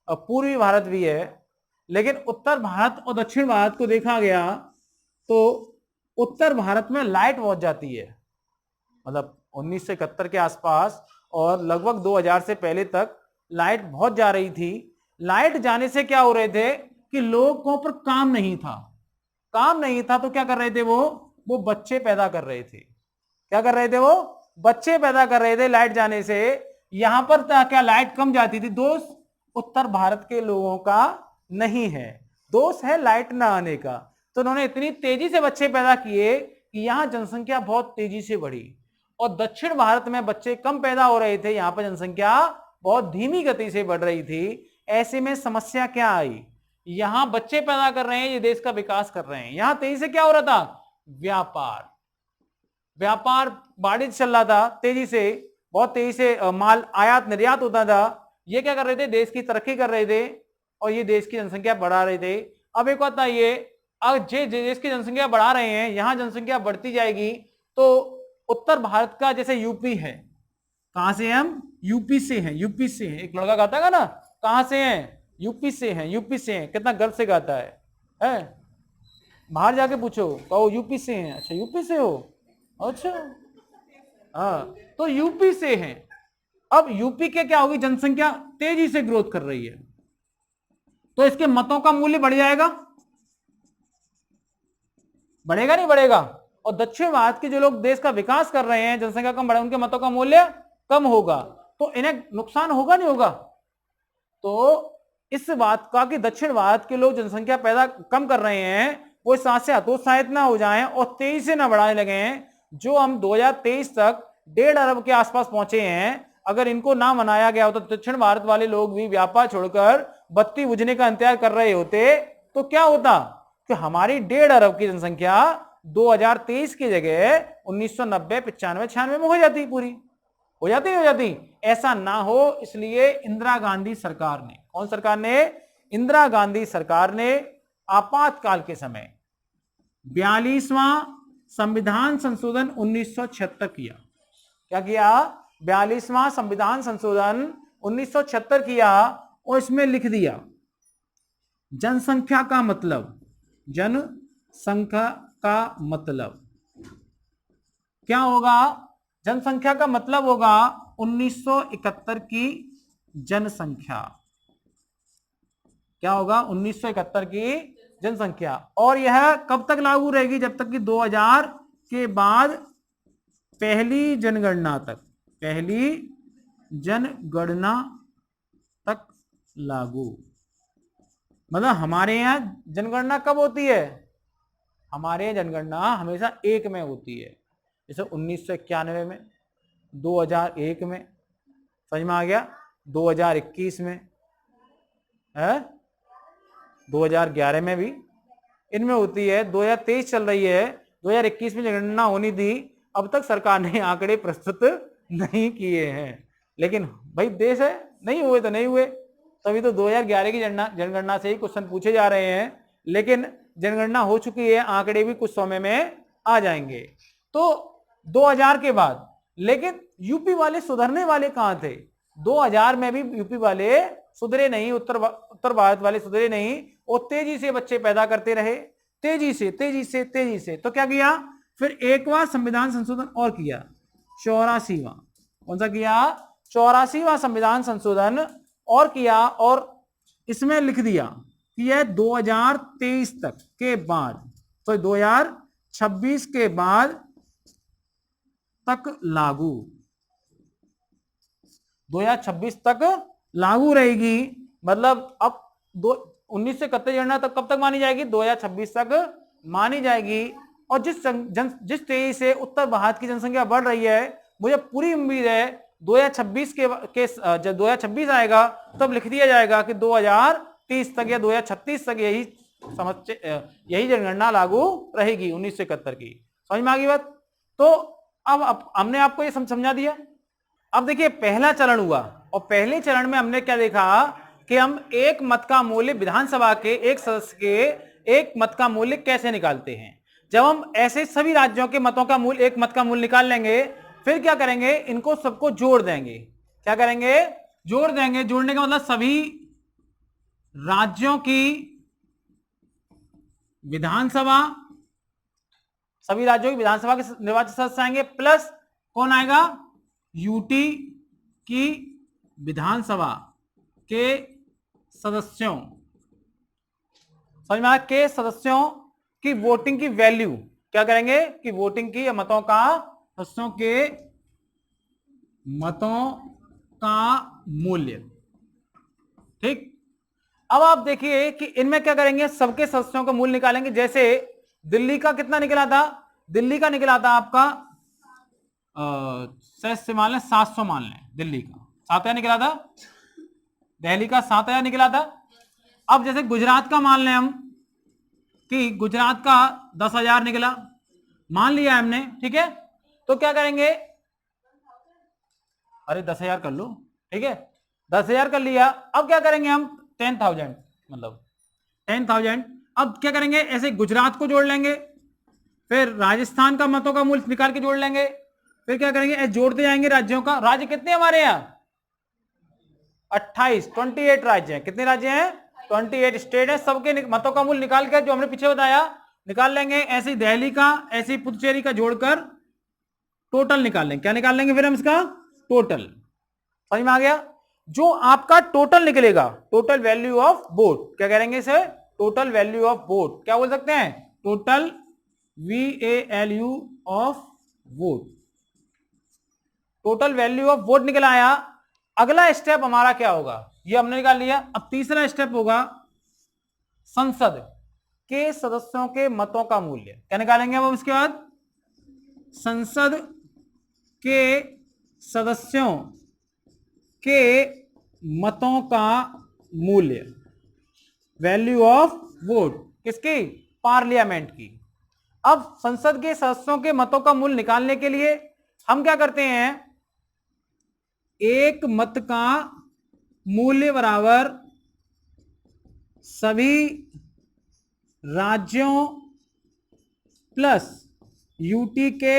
Speaker 1: और पूर्वी भारत भी है, लेकिन उत्तर भारत और दक्षिण भारत को देखा गया तो उत्तर भारत में लाइट बहुत जाती है। मतलब 1971 के आसपास और लगभग 2000 से पहले तक लाइट बहुत जा रही थी। लाइट जाने से क्या हो रहे थे कि लोगों पर काम नहीं था। काम नहीं था तो क्या कर रहे थे? वो बच्चे पैदा कर रहे थे। क्या कर रहे थे? वो बच्चे पैदा कर रहे थे लाइट जाने से। यहां पर क्या लाइट कम जाती थी? दोष उत्तर भारत के लोगों का नहीं है, दोष है लाइट ना आने का। तो उन्होंने इतनी तेजी से बच्चे पैदा किए कि यहां जनसंख्या बहुत तेजी से बढ़ी। और दक्षिण भारत में बच्चे कम पैदा हो रहे थे, यहां पर जनसंख्या बहुत धीमी गति से बढ़ रही थी। ऐसे में समस्या क्या आई? यहां बच्चे पैदा कर रहे हैं, ये देश का विकास कर रहे हैं, यहां तेजी से क्या हो रहा था? व्यापार। व्यापार बारिश चल रहा था तेजी से, बहुत तेजी से माल आयात निर्यात होता था। ये क्या कर रहे थे? देश की तरक्की कर रहे थे और ये देश की जनसंख्या बढ़ा रहे थे। अब एक बात ये, अब देश की जनसंख्या बढ़ा रहे हैं, यहां जनसंख्या बढ़ती जाएगी तो उत्तर भारत का जैसे यूपी है, कहां से हम? यूपी से हैं। यूपी से हैं, एक लड़का गाता है ना, कहां से हैं? यूपी से हैं। यूपी से हैं, कितना गर्व से गाता है? बाहर जाके पूछो, कहो यूपी से हैं। अच्छा यूपी से हो? अच्छा हाँ, तो यूपी से हैं। अब यूपी के क्या होगी? जनसंख्या तेजी से ग्रोथ कर रही है, तो इसके मतों का मूल्य बढ़ जाएगा। बढ़ेगा नहीं बढ़ेगा? और दक्षिण भारत के जो लोग देश का विकास कर रहे हैं, जनसंख्या कम बढ़े, उनके मतों का मूल्य कम होगा, तो इन्हें नुकसान होगा नहीं होगा? तो इस बात का कि दक्षिण भारत के लोग जनसंख्या पैदा कम कर रहे हैं, वो इस बात से हतोत्साहित ना हो जाएं और तेजी से ना बढ़ाने लगे। जो हम 2023 तक 1.5 अरब के आसपास पहुंचे हैं, अगर इनको ना मनाया गया होता तो दक्षिण भारत वाले लोग भी व्यापार छोड़कर बत्ती बुझने का इंतजार कर रहे होते, तो क्या होता कि हमारी 1.5 अरब की जनसंख्या 2023 की जगह 1990 95 96 में हो जाती, पूरी हो जाती, हो जाती। ऐसा ना हो इसलिए इंदिरा गांधी सरकार ने, कौन सरकार ने? इंदिरा गांधी सरकार ने आपातकाल के समय 42वां संविधान संशोधन 1976 किया। क्या किया? 42वां संविधान संशोधन 1976 किया और इसमें लिख दिया जनसंख्या का मतलब, जनसंख्या का मतलब क्या होगा? जनसंख्या का मतलब होगा 1971 की जनसंख्या। क्या होगा? 1971 की जनसंख्या। और यह कब तक लागू रहेगी? जब तक कि 2000 के बाद पहली जनगणना तक, पहली जनगणना तक लागू। मतलब हमारे यहां जनगणना कब होती है? हमारे यहां जनगणना हमेशा एक में होती है, जैसे 1991 में, 2001 में, समझ में आ गया? 2021 में है, 2011 में भी इनमें होती है। 2023 चल रही है, 2021 में जनगणना होनी थी, अब तक सरकार ने आंकड़े प्रस्तुत नहीं किए हैं। लेकिन भाई देश है, नहीं हुए तो नहीं हुए, तभी तो 2011 की जनगणना से ही क्वेश्चन पूछे जा रहे हैं। लेकिन जनगणना हो चुकी है, आंकड़े भी कुछ समय में आ जाएंगे। तो 2000 के बाद, लेकिन यूपी वाले सुधरने वाले कहां थे? 2000 में भी यूपी वाले सुधरे नहीं, उत्तर भारत वाले सुधरे नहीं, और तेजी से बच्चे पैदा करते रहे, तेजी से तेजी से तेजी से। तो क्या किया फिर? एक बार संविधान संशोधन और किया, 84वां। कौन सा किया? 84वां संविधान संशोधन और किया, और इसमें लिख दिया कि यह 2023 तक के बाद, तो 2026 के बाद तक लागू, 2026 तक लागू रहेगी। मतलब अब 1931 जनगणना तक कब तक मानी जाएगी? 2026 तक मानी जाएगी। और जिस तेजी से उत्तर भारत की जनसंख्या बढ़ रही है, मुझे पूरी उम्मीद है 2026 के जब 2026 आएगा तब लिख दिया जाएगा कि 2030 तक या 2036 तक यही जनगणना लागू रहेगी 1971 की। समझ में आ गई बात? तो अब हमने आपको ये समझा दिया। अब देखिए पहला चरण हुआ, और पहले चरण में हमने क्या देखा कि हम एक मत का मूल्य, विधानसभा के एक सदस्य के एक मत का मूल्य कैसे निकालते हैं। जब हम ऐसे सभी राज्यों के मतों का मूल्य, एक मत का मूल्य निकाल लेंगे, फिर क्या करेंगे? इनको सबको जोड़ देंगे। क्या करेंगे? जोड़ देंगे। जोड़ने का मतलब सभी राज्यों की विधानसभा, सभी राज्यों की विधानसभा के निर्वाचित सदस्य आएंगे, प्लस कौन आएगा? यूटी की विधानसभा के सदस्यों, समझ में आया? के सदस्यों की वोटिंग की वैल्यू क्या करेंगे? कि वोटिंग की, मतों का, सदस्यों के मतों का मूल्य। ठीक। अब आप देखिए कि इनमें क्या करेंगे? सबके सदस्यों का मूल्य निकालेंगे। जैसे दिल्ली का कितना निकला था? दिल्ली का निकला था आपका से मान लें 700, मान लें दिल्ली का 7,000 निकला था, दिल्ली का 7,000 निकला था। अब जैसे गुजरात का मान लें हम कि गुजरात का 10,000 निकला, मान लिया हमने, ठीक है। तो क्या करेंगे? अरे 10,000 कर लो, ठीक है, 10,000 कर लिया। अब क्या करेंगे हम? 10,000, मतलब 10,000। अब क्या करेंगे? ऐसे गुजरात को जोड़ लेंगे, फिर राजस्थान का मतों का मूल्य निकाल के जोड़ लेंगे, फिर क्या करेंगे? जोड़ते जाएंगे राज्यों का। राज्य कितने हमारे यहाँ? 28 राज्य हैं। कितने राज्य हैं? 28 स्टेट है। सबके मतों का मूल्य निकाल कर, जो हमने पीछे बताया, निकाल लेंगे। ऐसे दिल्ली का, ऐसे पुदुचेरी का जोड़कर टोटल निकाल लेंगे। क्या निकाल लेंगे फिर हम? इसका टोटल। समझ में आ गया? जो आपका टोटल निकलेगा, टोटल वैल्यू ऑफ वोट, क्या करेंगे इसे? Total value of vote. क्या बोल सकते हैं? Total VALU of vote. Total value of vote निकल आया। अगला स्टेप हमारा क्या होगा? ये हमने निकाल लिया। अब तीसरा स्टेप होगा संसद के सदस्यों के मतों का मूल्य। क्या निकालेंगे अब इसके बाद? संसद के सदस्यों के मतों का मूल्य, वैल्यू ऑफ वोट, किसकी? पार्लियामेंट की। अब संसद के सदस्यों के मतों का मूल्य निकालने के लिए हम क्या करते हैं? एक मत का मूल्य बराबर सभी राज्यों प्लस यूटी के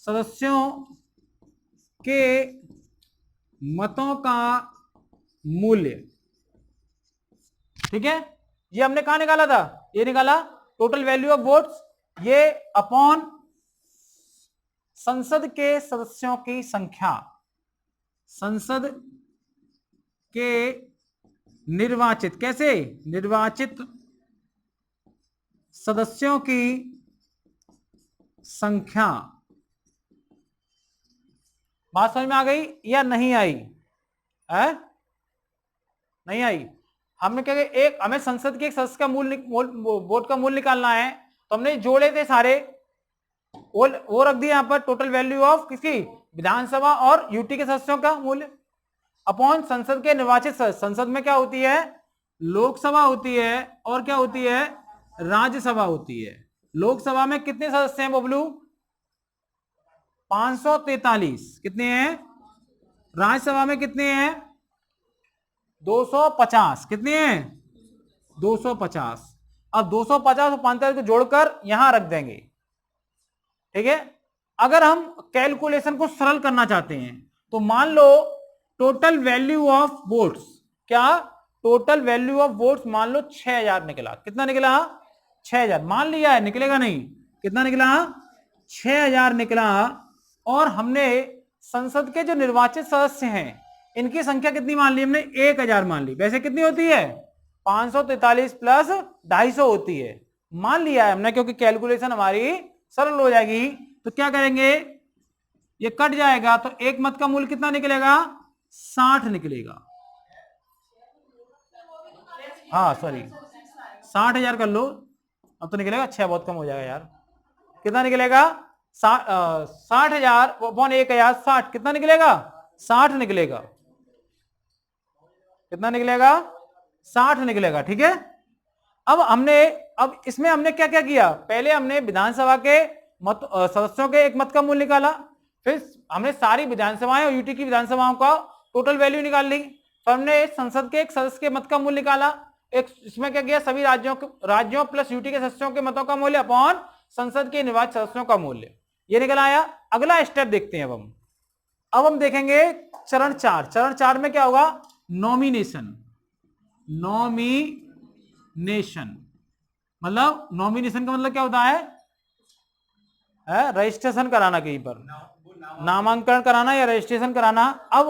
Speaker 1: सदस्यों के मतों का मूल्य। ठीक है, ये हमने कहां निकाला था? ये निकाला टोटल वैल्यू ऑफ वोट्स, ये अपॉन संसद के सदस्यों की संख्या, संसद के निर्वाचित, कैसे? निर्वाचित सदस्यों की संख्या। बात समझ में आ गई या नहीं आई? है? नहीं आई? हमने क्या किया? एक हमें संसद के एक सदस्य का मूल्य, वोट का मूल्य निकालना है, तो हमने जोड़े थे सारे, वो रख दिया यहां पर। टोटल वैल्यू ऑफ किसकी? विधानसभा और यूटी के सदस्यों का मूल्य अपॉन संसद के निर्वाचित सदस्य। संसद में क्या होती है? लोकसभा होती है, और क्या होती है? राज्यसभा होती है। लोकसभा में कितने सदस्य हैं बबलू? 543। कितने हैं? राज्यसभा में कितने हैं? 250। कितने हैं? 250। अब 250 और 45 को जोड़कर यहां रख देंगे, ठीक है। अगर हम कैलकुलेशन को सरल करना चाहते हैं तो मान लो टोटल वैल्यू ऑफ वोट्स, क्या टोटल वैल्यू ऑफ वोट्स मान लो 6000 निकला। कितना निकला? 6000 मान लिया है, निकलेगा नहीं। कितना निकला? 6000 निकला। और हमने संसद के जो निर्वाचित सदस्य हैं इनकी संख्या कितनी मान ली हमने? 1000 मान ली। वैसे कितनी होती है? 543 प्लस 250 होती है। मान लिया है हमने क्योंकि कैलकुलेशन हमारी सरल हो जाएगी। तो क्या करेंगे, ये कट जाएगा तो एक मत का मूल्य कितना निकलेगा? 60 निकलेगा। हाँ सॉरी, 60,000 कर लो। अब तो निकलेगा 6, बहुत कम हो जाएगा यार। कितना निकलेगा? 60,000 अपॉन 1000, 60। कितना निकलेगा? 60 निकलेगा। कितना निकलेगा? 60 निकलेगा, ठीक है। अब इसमें हमने क्या क्या किया? पहले हमने विधानसभा के सदस्यों के एक मत का मूल्य निकाला, फिर हमने सारी विधानसभाएं और यूटी की विधानसभाओं का टोटल वैल्यू निकाल ली, फिर हमने संसद के एक सदस्य के मत का मूल्य निकाला। एक इसमें क्या किया? सभी राज्यों प्लस यूटी के सदस्यों के मतों का मूल्य अपॉन संसद के निर्वाचित सदस्यों का मूल्य, ये निकल आया। अगला स्टेप देखते हैं अब हम देखेंगे चरण 4। चरण 4 में क्या होगा? नॉमिनेशन। नॉमिनेशन मतलब, नॉमिनेशन का मतलब क्या होता है? रजिस्ट्रेशन कराना, कहीं पर नामांकन कराना या रजिस्ट्रेशन कराना। अब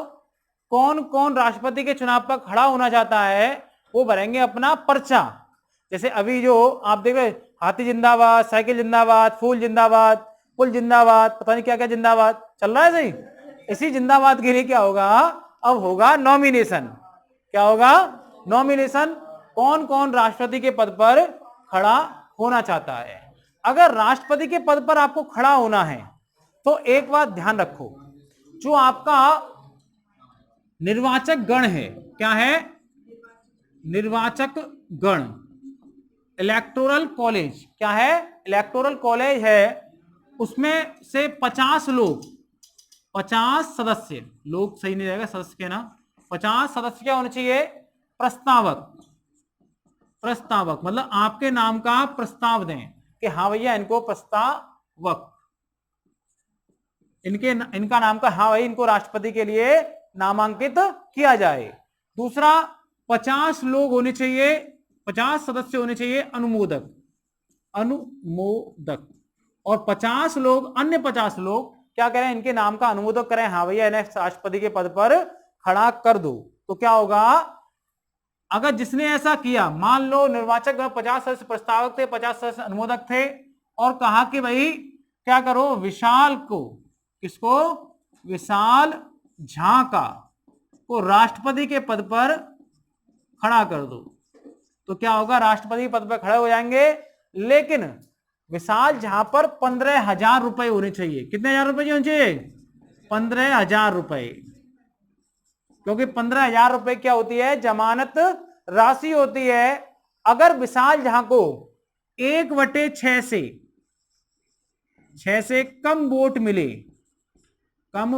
Speaker 1: कौन कौन राष्ट्रपति के चुनाव पर खड़ा होना चाहता है वो भरेंगे अपना पर्चा। जैसे अभी जो आप देख रहे, हाथी जिंदाबाद, साइकिल जिंदाबाद, फूल जिंदाबाद, पुल जिंदाबाद, पता नहीं क्या क्या जिंदाबाद चल रहा है। सही, इसी जिंदाबाद के लिए क्या होगा? अब होगा नॉमिनेशन। क्या होगा? नॉमिनेशन। कौन कौन राष्ट्रपति के पद पर खड़ा होना चाहता है। अगर राष्ट्रपति के पद पर आपको खड़ा होना है तो एक बात ध्यान रखो, जो आपका निर्वाचक गण है, क्या है? निर्वाचक गण, इलेक्टोरल कॉलेज। क्या है? इलेक्टोरल कॉलेज है। उसमें से 50 लोग, 50 सदस्य, लोग सही नहीं रहेगा, सदस्य के ना, 50 सदस्य क्या होने चाहिए? प्रस्तावक। प्रस्तावक मतलब आपके नाम का प्रस्ताव दें कि हाँ भैया इनको प्रस्तावक, इनका नाम का, हाँ भाई इनको राष्ट्रपति के लिए नामांकित किया जाए। दूसरा, 50 लोग होने चाहिए, 50 सदस्य होने चाहिए अनुमोदक। और 50 लोग, अन्य 50 लोग क्या करें? इनके नाम का अनुमोदक करें, हाँ भैया इन्हें राष्ट्रपति के पद पर खड़ा कर दो। तो क्या होगा? अगर जिसने ऐसा किया, मान लो निर्वाचक 50 सदस्य प्रस्तावक थे, 50 सदस्य अनुमोदक थे, और कहा कि भाई क्या करो, विशाल को, किसको? विशाल झांका को राष्ट्रपति के पद पर खड़ा कर दो, तो क्या होगा? राष्ट्रपति पद पर खड़े हो जाएंगे। लेकिन विशाल जहां पर 15,000 रुपए होने चाहिए। कितने हजार रुपए होने चाहिए? 15,000 रुपए, क्योंकि 15,000 रुपए क्या होती है? जमानत राशि होती है। अगर विशाल जहां को 1/6 से कम वोट मिले, कम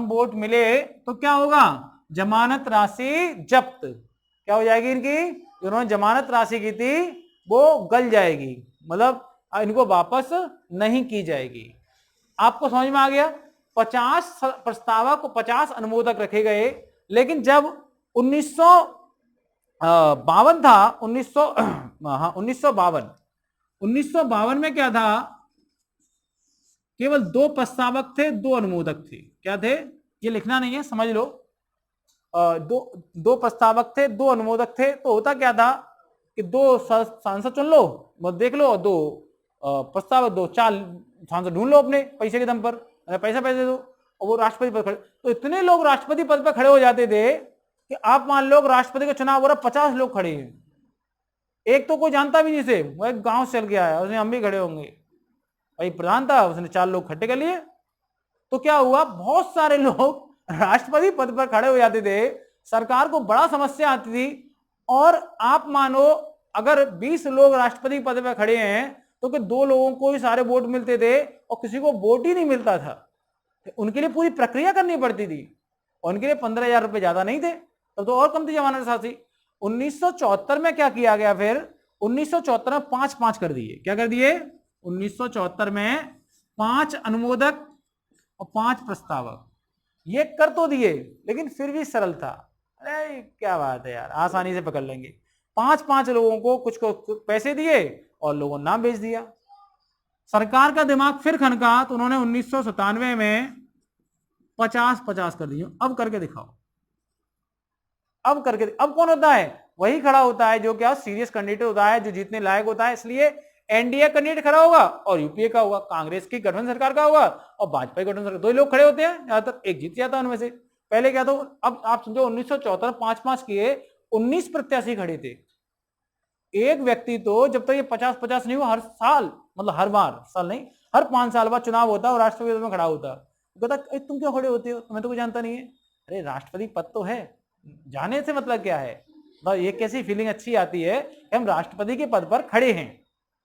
Speaker 1: वोट मिले तो क्या होगा? जमानत राशि जब्त। क्या हो जाएगी? इनकी उन्होंने जमानत राशि की थी वो गल जाएगी, मतलब इनको वापस नहीं की जाएगी। आपको समझ में आ गया? 50 प्रस्तावक, 50 अनुमोदक रखे गए। लेकिन जब 1952 था, 1952 में क्या था? केवल 2 प्रस्तावक थे, 2 अनुमोदक थे। क्या थे? ये लिखना नहीं है, समझ लो। दो प्रस्तावक थे, 2 अनुमोदक थे। तो होता क्या था कि 2 सांसद चुन लो, देख लो, 2 प्रस्तावक, 4 सांसद ढूंढ लो अपने पैसे के दम पर, पैसे दे दो, और वो राष्ट्रपति पद खड़े। तो इतने लोग राष्ट्रपति पद पर खड़े हो जाते थे कि आप मान लो राष्ट्रपति का चुनाव हो रहा, 50 लोग खड़े हैं। एक तो कोई जानता भी नहीं से, वो एक गांव से चल के आया, उसने हम भी खड़े होंगे, भाई प्रधान था, उसने 4 लोग खट्टे कर लिए। तो क्या हुआ? बहुत सारे लोग राष्ट्रपति पद पर खड़े हो जाते थे, सरकार को बड़ा समस्या आती थी। और आप मानो अगर 20 लोग राष्ट्रपति पद पर खड़े हैं तो कि 2 लोगों को ही सारे वोट मिलते थे और किसी को वोट ही नहीं मिलता था, तो उनके लिए पूरी प्रक्रिया करनी पड़ती थी, और उनके लिए 15,000 रुपए ज्यादा नहीं थे, तब तो और कम थी जमानत साथी। 1974 में क्या किया गया, फिर 1974 में 5-5 कर दिए। क्या कर दिए? 1974 में 5 अनुमोदक और 5 प्रस्तावक। ये कर तो दिए लेकिन फिर भी सरल था। अरे क्या बात है यार, आसानी से पकड़ लेंगे। 5-5 लोगों को कुछ को पैसे दिए और लोगों ने नाम बेच दिया। सरकार का दिमाग फिर खनका तो उन्होंने 1997 में 50-50 कर दिए। अब करके दिखाओ, अब कौन होता है? वही खड़ा होता है जो क्या सीरियस कैंडिडेट होता है, जो जीतने लायक होता है। इसलिए एनडीए कैंडिडेट खड़ा होगा और यूपीए का होगा, कांग्रेस की गठबंधन सरकार का होगा और भाजपा की गठबंधन सरकार। 2 ही लोग खड़े होते हैं, ज्यादातर एक जीत जाता है उनमें से। पहले क्या था, अब आप समझो 1974 5-5 किए, 19 प्रत्याशी खड़े थे। एक व्यक्ति तो जब तक ये 50-50 नहीं हुआ, हर साल, मतलब हर बार, साल नहीं, हर 5 साल बाद चुनाव होता है और राष्ट्रपति में खड़ा होता है। कहता तुम क्यों खड़े होते हो, तुम्हें तो कोई जानता नहीं है। अरे राष्ट्रपति पद तो है, जाने से मतलब क्या है? तो ये कैसी फीलिंग अच्छी आती है कि हम राष्ट्रपति के पद पर खड़े हैं।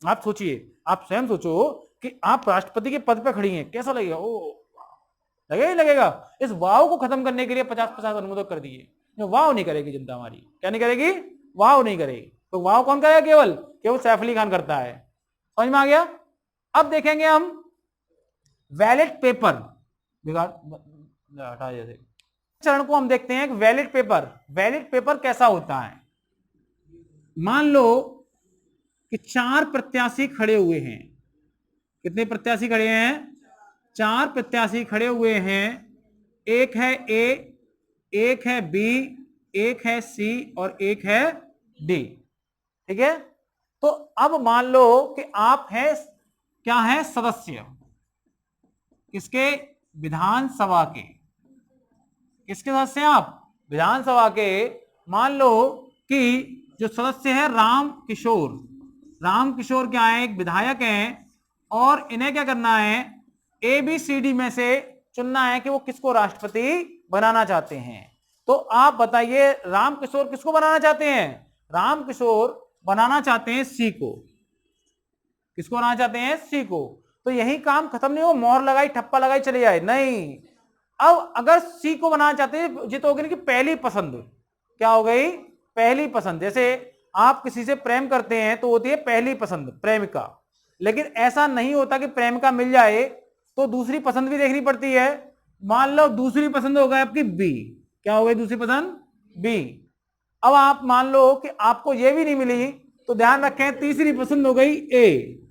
Speaker 1: आप सोचिए, आप स्वयं सोचो कि आप राष्ट्रपति के पद पर खड़ी हैं, कैसा लगेगा? ओ लगेगा ही लगेगा। इस वाव को खत्म करने के लिए 50-50 अनुमोदन कर दिए। वाव नहीं करेगी जनता हमारी, क्या नहीं करेगी? वाव नहीं करेगी। तो वाव कौन करेगा? केवल सैफ अली खान करता है। समझ में आ गया? अब देखेंगे हम बैलेट पेपर, हटा जैसे चरण को हम देखते हैं। बैलेट पेपर कैसा होता है? मान लो कि 4 प्रत्याशी खड़े हुए हैं। कितने प्रत्याशी खड़े हैं? 4 प्रत्याशी खड़े हुए हैं। एक है ए, एक है बी, एक है सी और एक है डी। ठीक है? तो अब मान लो कि आप हैं, क्या है? सदस्य किसके? विधानसभा के। किसके सदस्य हैं आप? विधानसभा के। मान लो कि जो सदस्य है राम किशोर क्या है? एक विधायक हैं और इन्हें क्या करना है? ABCD में से चुनना है कि वो किसको राष्ट्रपति बनाना चाहते हैं। तो आप बताइए, राम किशोर किसको बनाना चाहते हैं? राम किशोर बनाना चाहते हैं सी को। किसको बनाना चाहते हैं? सी को। तो यही काम खत्म नहीं हो, मोहर लगाई, ठप्पा लगाई, चले जाए? नहीं। अब अगर सी को बनाना चाहते हैं, ये तो होगी कि पहली पसंद। क्या हो गई? पहली पसंद। जैसे आप किसी से प्रेम करते हैं तो होती है पहली पसंद, प्रेमिका। लेकिन ऐसा नहीं होता कि प्रेमिका मिल जाए तो दूसरी पसंद भी देखनी पड़ती है। मान लो दूसरी पसंद हो गई आपकी बी। क्या हो गई दूसरी पसंद? बी। अब आप मान लो कि आपको ये भी नहीं मिली तो ध्यान रखें तीसरी पसंद हो गई ए।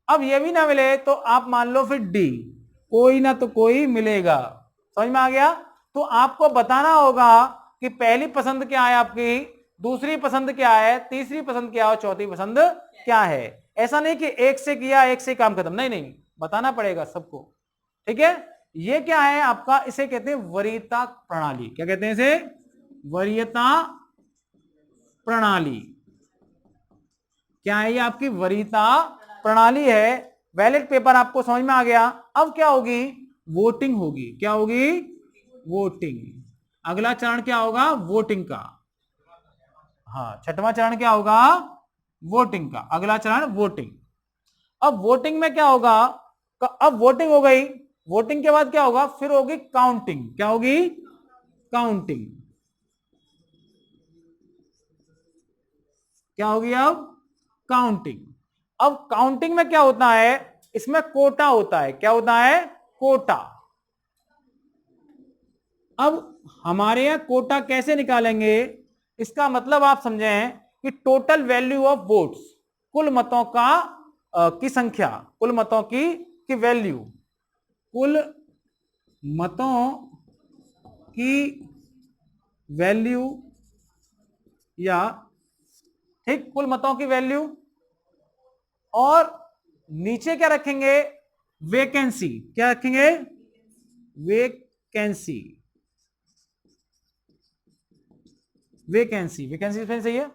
Speaker 1: अब ये भी ना मिले तो आप मान लो फिर डी। कोई ना तो कोई मिलेगा। समझ में आ गया? तो आपको बताना होगा कि पहली पसंद क्या है आपकी, दूसरी पसंद क्या है, तीसरी पसंद क्या है, चौथी पसंद क्या है। ऐसा नहीं कि एक से किया एक से काम खत्म, नहीं, बताना पड़ेगा सबको। ठीक है? ये क्या है आपका? इसे कहते हैं वरीयता प्रणाली। क्या कहते हैं इसे? वरीयता प्रणाली। क्या है ये? आपकी वरीयता प्रणाली है। बैलेट पेपर आपको समझ में आ गया। अब क्या होगी? वोटिंग होगी। क्या होगी? वोटिंग। अगला चरण क्या होगा? वोटिंग का। हाँ, 6वां चरण क्या होगा? वोटिंग का। अगला चरण वोटिंग। अब वोटिंग में क्या होगा? अब वोटिंग हो गई, वोटिंग के बाद क्या होगा? फिर होगी काउंटिंग। क्या होगी? काउंटिंग। क्या होगी अब? काउंटिंग। अब काउंटिंग में क्या होता है? इसमें कोटा होता है। क्या होता है? कोटा। अब हमारे यहां कोटा कैसे निकालेंगे? इसका मतलब आप समझें कि टोटल वैल्यू ऑफ वोट्स, कुल मतों का की संख्या, कुल मतों की वैल्यू, कुल मतों की वैल्यू, या ठीक, कुल मतों की वैल्यू। और नीचे क्या रखेंगे? वैकेंसी। क्या रखेंगे? वैकेंसी। वैकेंसी सही है।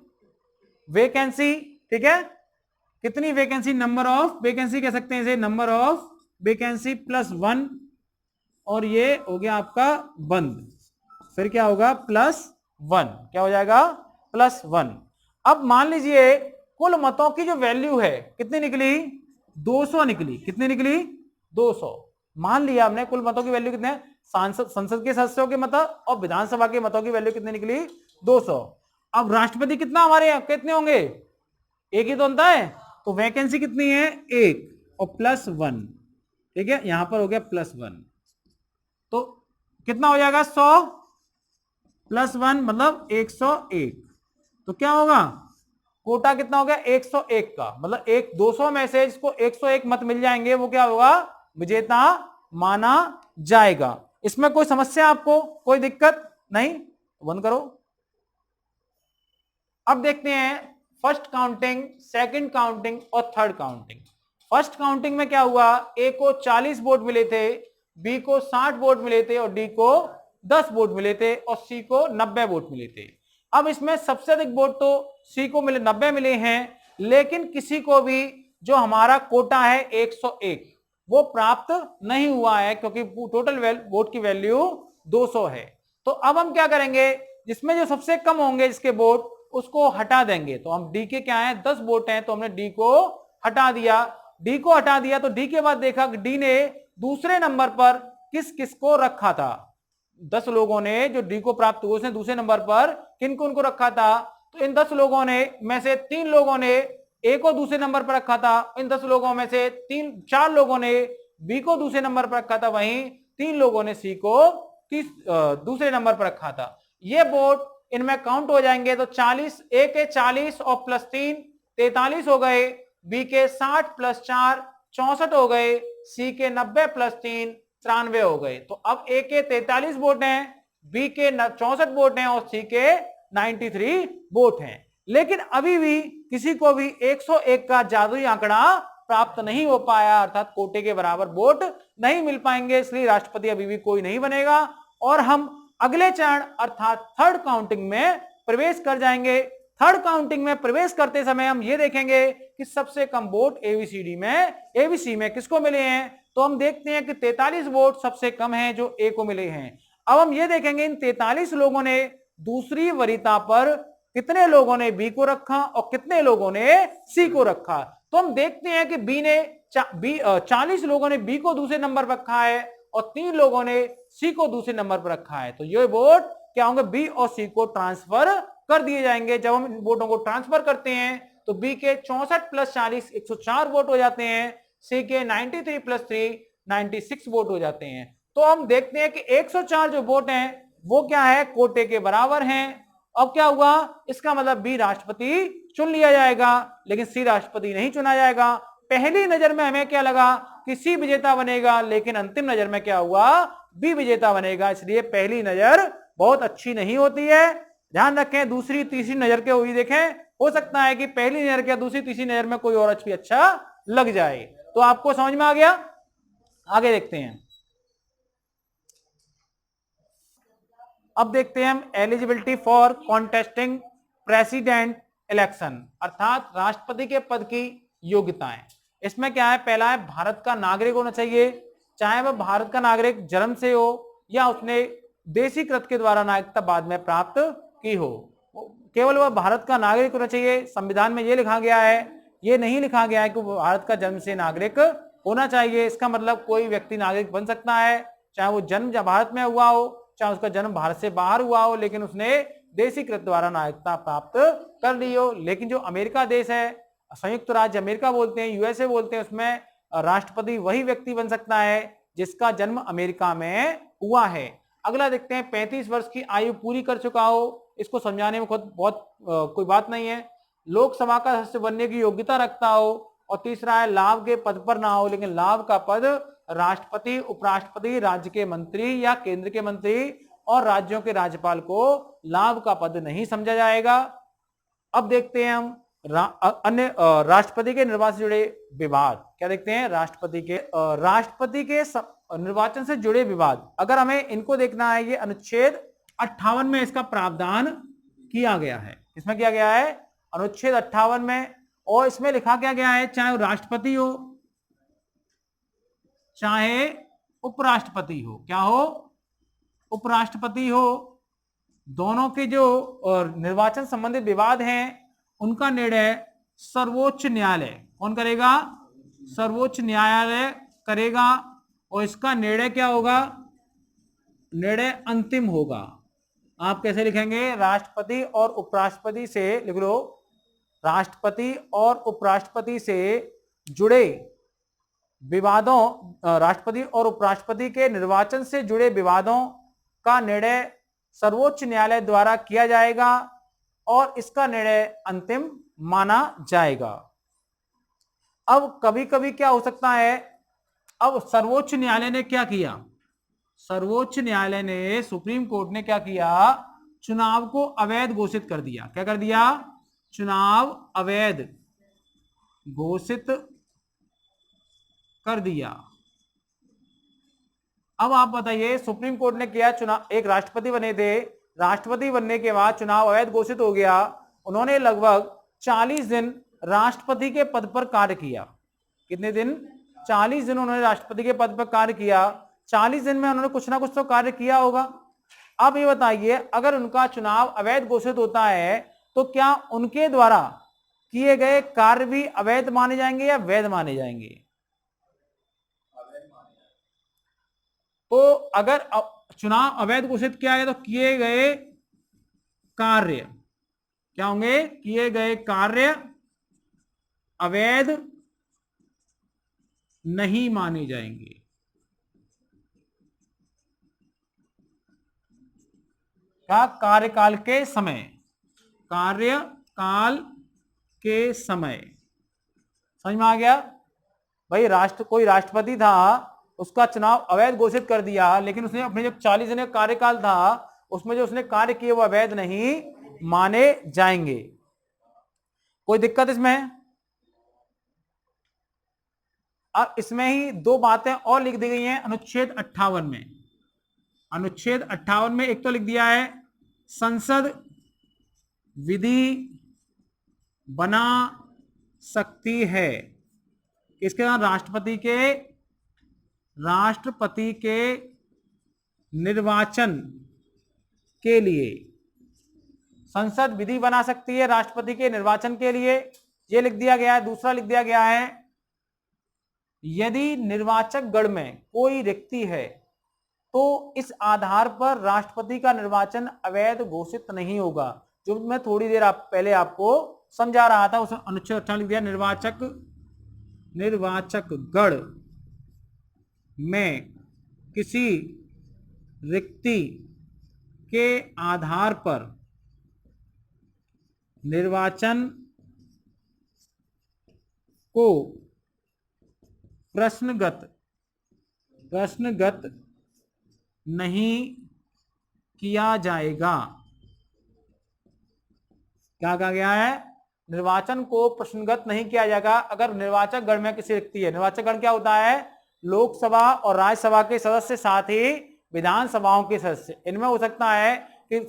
Speaker 1: वैकेंसी, ठीक है। कितनी वैकेंसी? नंबर ऑफ वैकेंसी कह सकते हैं इसे, नंबर ऑफ वैकेंसी +1। और ये हो गया आपका बंद। फिर क्या होगा? +1। क्या हो जाएगा? +1। अब मान लीजिए कुल मतों की जो वैल्यू है कितनी निकली? 200 निकली। कितनी निकली? 200। मान लिया हमने कुल मतों की वैल्यू कितने, संसद के सदस्यों के मत और विधानसभा के मतों की वैल्यू कितनी निकली? 200। अब राष्ट्रपति कितना हमारे यहाँ कितने होंगे? एक ही तो बनता है, तो वैकेंसी कितनी है? 1 और +1। ठीक है, यहां पर हो गया +1, तो कितना हो जाएगा? 100 +1 मतलब 101। तो क्या होगा? कोटा कितना हो गया? 101 का, मतलब 200 में से इसको 101 मत मिल जाएंगे, वो क्या होगा? विजेता माना जाएगा। इसमें कोई समस्या आपको, कोई दिक्कत नहीं? बंद करो। अब देखते हैं फर्स्ट काउंटिंग, सेकंड काउंटिंग और थर्ड काउंटिंग। फर्स्ट काउंटिंग में क्या हुआ? ए को 40 वोट मिले थे, बी को 60 वोट मिले थे और डी को 10 वोट मिले थे और सी को 90 वोट मिले थे। अब इसमें सबसे अधिक वोट तो सी को मिले, 90 मिले हैं, लेकिन किसी को भी जो हमारा कोटा है 101 वो प्राप्त नहीं हुआ है, क्योंकि टोटल वोट की वैल्यू 200 है। तो अब हम क्या करेंगे? जिसमें जो सबसे कम होंगे इसके वोट उसको हटा देंगे। तो हम डी के क्या है, 10 वोट हैं, तो हमने डी को हटा दिया। डी को हटा दिया तो डी के बाद देखा कि डी ने दूसरे नंबर पर किस किस को रखा था। 10 लोगों ने जो डी को प्राप्त हुए उसने दूसरे नंबर पर किन को रखा था? तो इन 10 लोगों ने में से 3 लोगों ने ए को दूसरे नंबर पर रखा था, इन 10 लोगों में से 4 लोगों ने बी को दूसरे नंबर पर रखा था, वहीं 3 लोगों ने सी को दूसरे नंबर पर रखा था। ये वोट इनमें काउंट हो जाएंगे, तो 40, ए के 40 और +3 43 हो गए, बी के 60 + 4 64 हो गए, सी के 90 + 3 93 हो गए। तो अब ए के 43 वोट हैं, बी के 64 वोट हैं और सी के 93 वोट हैं। लेकिन अभी भी किसी को भी 101 का जादुई आंकड़ा प्राप्त नहीं हो पाया, अर्थात कोटे के बराबर वोट नहीं मिल पाएंगे, इसलिए राष्ट्रपति अभी भी कोई नहीं बनेगा और हम अगले चरण अर्थात थर्ड काउंटिंग में प्रवेश कर जाएंगे। थर्ड काउंटिंग में प्रवेश करते समय हम ये देखेंगे कि सबसे कम वोट एबीसी में किसको मिले हैं। तो हम देखते हैं कि 43 वोट सबसे कम हैं जो ए को मिले हैं। अब हम ये देखेंगे इन 43 लोगों ने दूसरी वरीयता पर कितने लोगों ने बी को रखा और कितने लोगों ने सी को रखा। तो हम देखते हैं कि 40 लोगों ने बी को दूसरे नंबर पर रखा है और 3 लोगों ने सी को दूसरे नंबर पर रखा है। तो ये वोट क्या होंगे? बी और सी को ट्रांसफर कर दिए जाएंगे। जब हम इन वोटों को ट्रांसफर करते हैं तो बी के 64 + 40 104 वोट हो जाते हैं, सी के 93 + 3 96 वोट हो जाते हैं। तो हम देखते हैं कि 104 जो वोट हैं वो क्या है? कोटे के बराबर हैं। अब क्या हुआ? इसका मतलब बी राष्ट्रपति चुन लिया जाएगा, लेकिन सी राष्ट्रपति नहीं चुना जाएगा। पहली नजर में हमें क्या लगा कि सी विजेता बनेगा, लेकिन अंतिम नजर में क्या हुआ? बी विजेता बनेगा। इसलिए पहली नजर बहुत अच्छी नहीं होती है, ध्यान रखें। दूसरी तीसरी नजर के हुई देखें, हो सकता है कि पहली नजर के दूसरी तीसरी नजर में कोई और अच्छा लग जाए। तो आपको समझ में आ गया? आगे देखते हैं। अब देखते हैं हम eligibility for contesting president election, अर्थात राष्ट्रपति के पद की योग्यताएं। इसमें क्या है? पहला है भारत का नागरिक होना चाहिए, चाहे वह भारत का नागरिक जन्म से हो या उसने देशीकृत के द्वारा नागरिकता बाद में प्राप्त की हो, केवल वह भारत का नागरिक होना चाहिए। संविधान में यह लिखा गया है, यह नहीं लिखा गया है कि भारत का जन्म से नागरिक होना चाहिए। इसका मतलब कोई व्यक्ति नागरिक बन सकता है, चाहे वो जन्म भारत में हुआ हो, चाहे उसका जन्म भारत से बाहर हुआ हो, लेकिन उसने देशीकृत द्वारा नागरिकता प्राप्त कर ली हो। लेकिन जो अमेरिका देश है, संयुक्त राज्य अमेरिका बोलते हैं, यूएसए बोलते हैं, उसमें राष्ट्रपति वही व्यक्ति बन सकता है जिसका जन्म अमेरिका में हुआ है। अगला देखते हैं 35 वर्ष की आयु पूरी कर चुका हो। इसको समझाने में खुद बहुत कोई बात नहीं है। लोकसभा का सदस्य बनने की योग्यता रखता हो। और तीसरा है लाभ के पद पर ना हो, लेकिन लाभ का पद राष्ट्रपति, उपराष्ट्रपति, राज्य के मंत्री या केंद्र के मंत्री और राज्यों के राज्यपाल को लाभ का पद नहीं समझा जाएगा। अब देखते हैं हम अन्य राष्ट्रपति के निर्वाचन से जुड़े विवाद। क्या देखते हैं? राष्ट्रपति के निर्वाचन से जुड़े विवाद। अगर हमें इनको देखना है, ये अनुच्छेद 58 में इसका प्रावधान किया गया है। इसमें किया गया है अनुच्छेद 58 में, और इसमें लिखा क्या गया है? चाहे वो राष्ट्रपति हो चाहे उपराष्ट्रपति हो, क्या हो? उपराष्ट्रपति हो, दोनों के जो निर्वाचन संबंधित विवाद हैं उनका निर्णय सर्वोच्च न्यायालय कौन करेगा? सर्वोच्च न्यायालय करेगा और इसका निर्णय क्या होगा, निर्णय अंतिम होगा। आप कैसे लिखेंगे, राष्ट्रपति और उपराष्ट्रपति से लिख लो, राष्ट्रपति और उपराष्ट्रपति से जुड़े विवादों, राष्ट्रपति और उपराष्ट्रपति के निर्वाचन से जुड़े विवादों का निर्णय सर्वोच्च न्यायालय द्वारा किया जाएगा और इसका निर्णय अंतिम माना जाएगा। अब कभी कभी क्या हो सकता है, अब सर्वोच्च न्यायालय ने क्या किया, सर्वोच्च न्यायालय ने, सुप्रीम कोर्ट ने क्या किया, चुनाव को अवैध घोषित कर दिया। क्या कर दिया, चुनाव अवैध घोषित कर दिया। अब आप बताइए, सुप्रीम कोर्ट ने किया चुनाव, एक राष्ट्रपति बने थे, राष्ट्रपति बनने के बाद चुनाव अवैध घोषित हो गया, उन्होंने लगभग 40 दिन राष्ट्रपति के पद पर कार्य किया। कितने दिन, 40 दिन उन्होंने राष्ट्रपति के पद पर कार्य किया। 40 दिन में उन्होंने कुछ ना कुछ तो कार्य किया होगा। अब ये बताइए, अगर उनका चुनाव अवैध घोषित होता है तो क्या उनके द्वारा किए गए कार्य भी अवैध माने जाएंगे या वैध माने जाएंगे? तो अगर चुनाव अवैध घोषित किया गया तो किए गए कार्य क्या होंगे, किए गए कार्य अवैध नहीं माने जाएंगे। क्या, कार्यकाल के समय, कार्यकाल के समय, समझ में आ गया भाई। कोई राष्ट्रपति था, उसका चुनाव अवैध घोषित कर दिया, लेकिन उसने अपने जो 40 दिन का कार्यकाल था उसमें जो उसने कार्य किए वो अवैध नहीं माने जाएंगे। कोई दिक्कत इसमें? अब इसमें ही दो बातें और लिख दी गई हैं अनुच्छेद 58 में। अनुच्छेद 58 में एक तो लिख दिया है, संसद विधि बना सकती है, इसके बाद राष्ट्रपति के निर्वाचन के लिए संसद विधि बना सकती है राष्ट्रपति के निर्वाचन के लिए, यह लिख दिया गया है। दूसरा लिख दिया गया है, यदि निर्वाचक गण में कोई रिक्ति है तो इस आधार पर राष्ट्रपति का निर्वाचन अवैध घोषित नहीं होगा। जो मैं थोड़ी देर पहले आपको समझा रहा था, उसमें अनुच्छेद 58 लिख दिया, निर्वाचक गण में किसी रिक्ति के आधार पर निर्वाचन को प्रश्नगत नहीं किया जाएगा। क्या कहा गया है, निर्वाचन को प्रश्नगत नहीं किया जाएगा अगर निर्वाचक गण में किसी रिक्ति है। निर्वाचक गण क्या होता है, लोकसभा और राज्यसभा के सदस्य, साथ ही विधानसभाओं के सदस्य। इनमें हो सकता है कि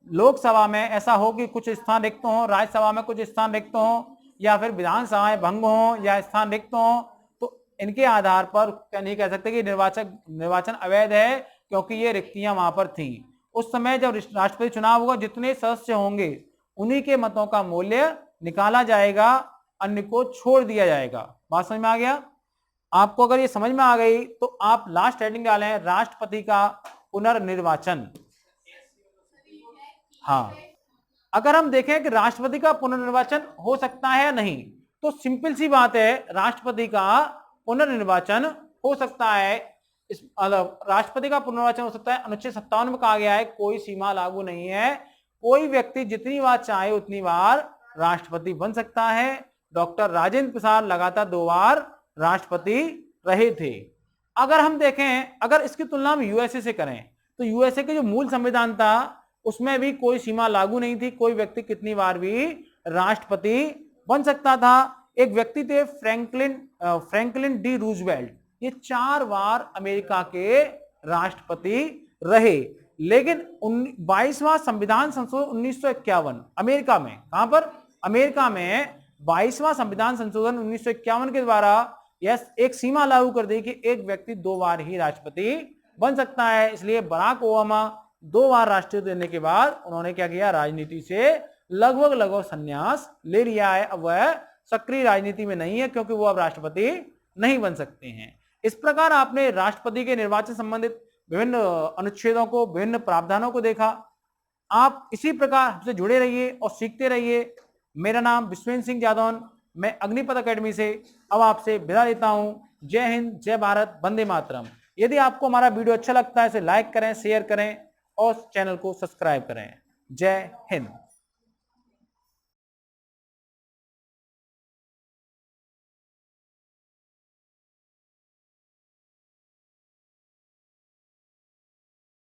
Speaker 1: लोकसभा में ऐसा हो कि कुछ स्थान रिक्त हो, राज्यसभा में कुछ स्थान रिक्त हो, या फिर विधानसभाएं भंग हो या स्थान रिक्त हो, तो इनके आधार पर क्या नहीं कह सकते कि निर्वाचन अवैध है, क्योंकि ये रिक्तियां वहां पर थी। उस समय जब राष्ट्रपति चुनाव होगा, जितने सदस्य होंगे उन्हीं के मतों का मूल्य निकाला जाएगा, अन्य को छोड़ दिया जाएगा। बात समझ में आ गया? आपको अगर ये समझ में आ गई तो आप लास्ट हेडिंग डालें, राष्ट्रपति का पुनर्निर्वाचन। हाँ, अगर हम देखें कि राष्ट्रपति का पुनर्निर्वाचन हो सकता है या नहीं, तो सिंपल सी बात है, राष्ट्रपति का पुनर्निर्वाचन हो सकता है। राष्ट्रपति का पुनर्निर्वाचन हो सकता है। अनुच्छेद 57 में कहा गया है कोई सीमा लागू नहीं है, कोई व्यक्ति जितनी बार चाहे उतनी बार राष्ट्रपति बन सकता है। डॉक्टर राजेंद्र प्रसाद लगातार 2 बार राष्ट्रपति रहे थे। अगर हम देखें, अगर इसकी तुलना हम यूएसए से करें तो यूएसए के जो मूल संविधान था उसमें भी कोई सीमा लागू नहीं थी, कोई व्यक्ति कितनी बार भी राष्ट्रपति बन सकता था। एक व्यक्ति थे फ्रैंकलिन डी रूजवेल्ट, ये 4 बार अमेरिका के राष्ट्रपति रहे। लेकिन 22वां संविधान संशोधन 1951 अमेरिका में, कहां पर, अमेरिका में 22वां संविधान संशोधन 1951 के द्वारा यह एक सीमा लागू कर दी कि एक व्यक्ति 2 बार ही राष्ट्रपति बन सकता है। इसलिए बराक ओबामा 2 बार राष्ट्रपति देने के बाद उन्होंने क्या किया, राजनीति से लगभग संन्यास ले लिया है। अब वह सक्रिय राजनीति में नहीं है, क्योंकि वो अब राष्ट्रपति नहीं बन सकते हैं। इस प्रकार आपने राष्ट्रपति के निर्वाचन संबंधित विभिन्न अनुच्छेदों को, विभिन्न प्रावधानों को देखा। आप इसी प्रकार हमसे जुड़े रहिए और सीखते रहिए। मेरा नाम विश्वेंद्र सिंह जादौन, मैं अग्निपथ अकेडमी से अब आपसे विदा लेता हूं। जय हिंद, जय भारत, वंदे मातरम। यदि आपको हमारा वीडियो अच्छा लगता है इसे लाइक करें, शेयर करें और चैनल को सब्सक्राइब करें। जय हिंद।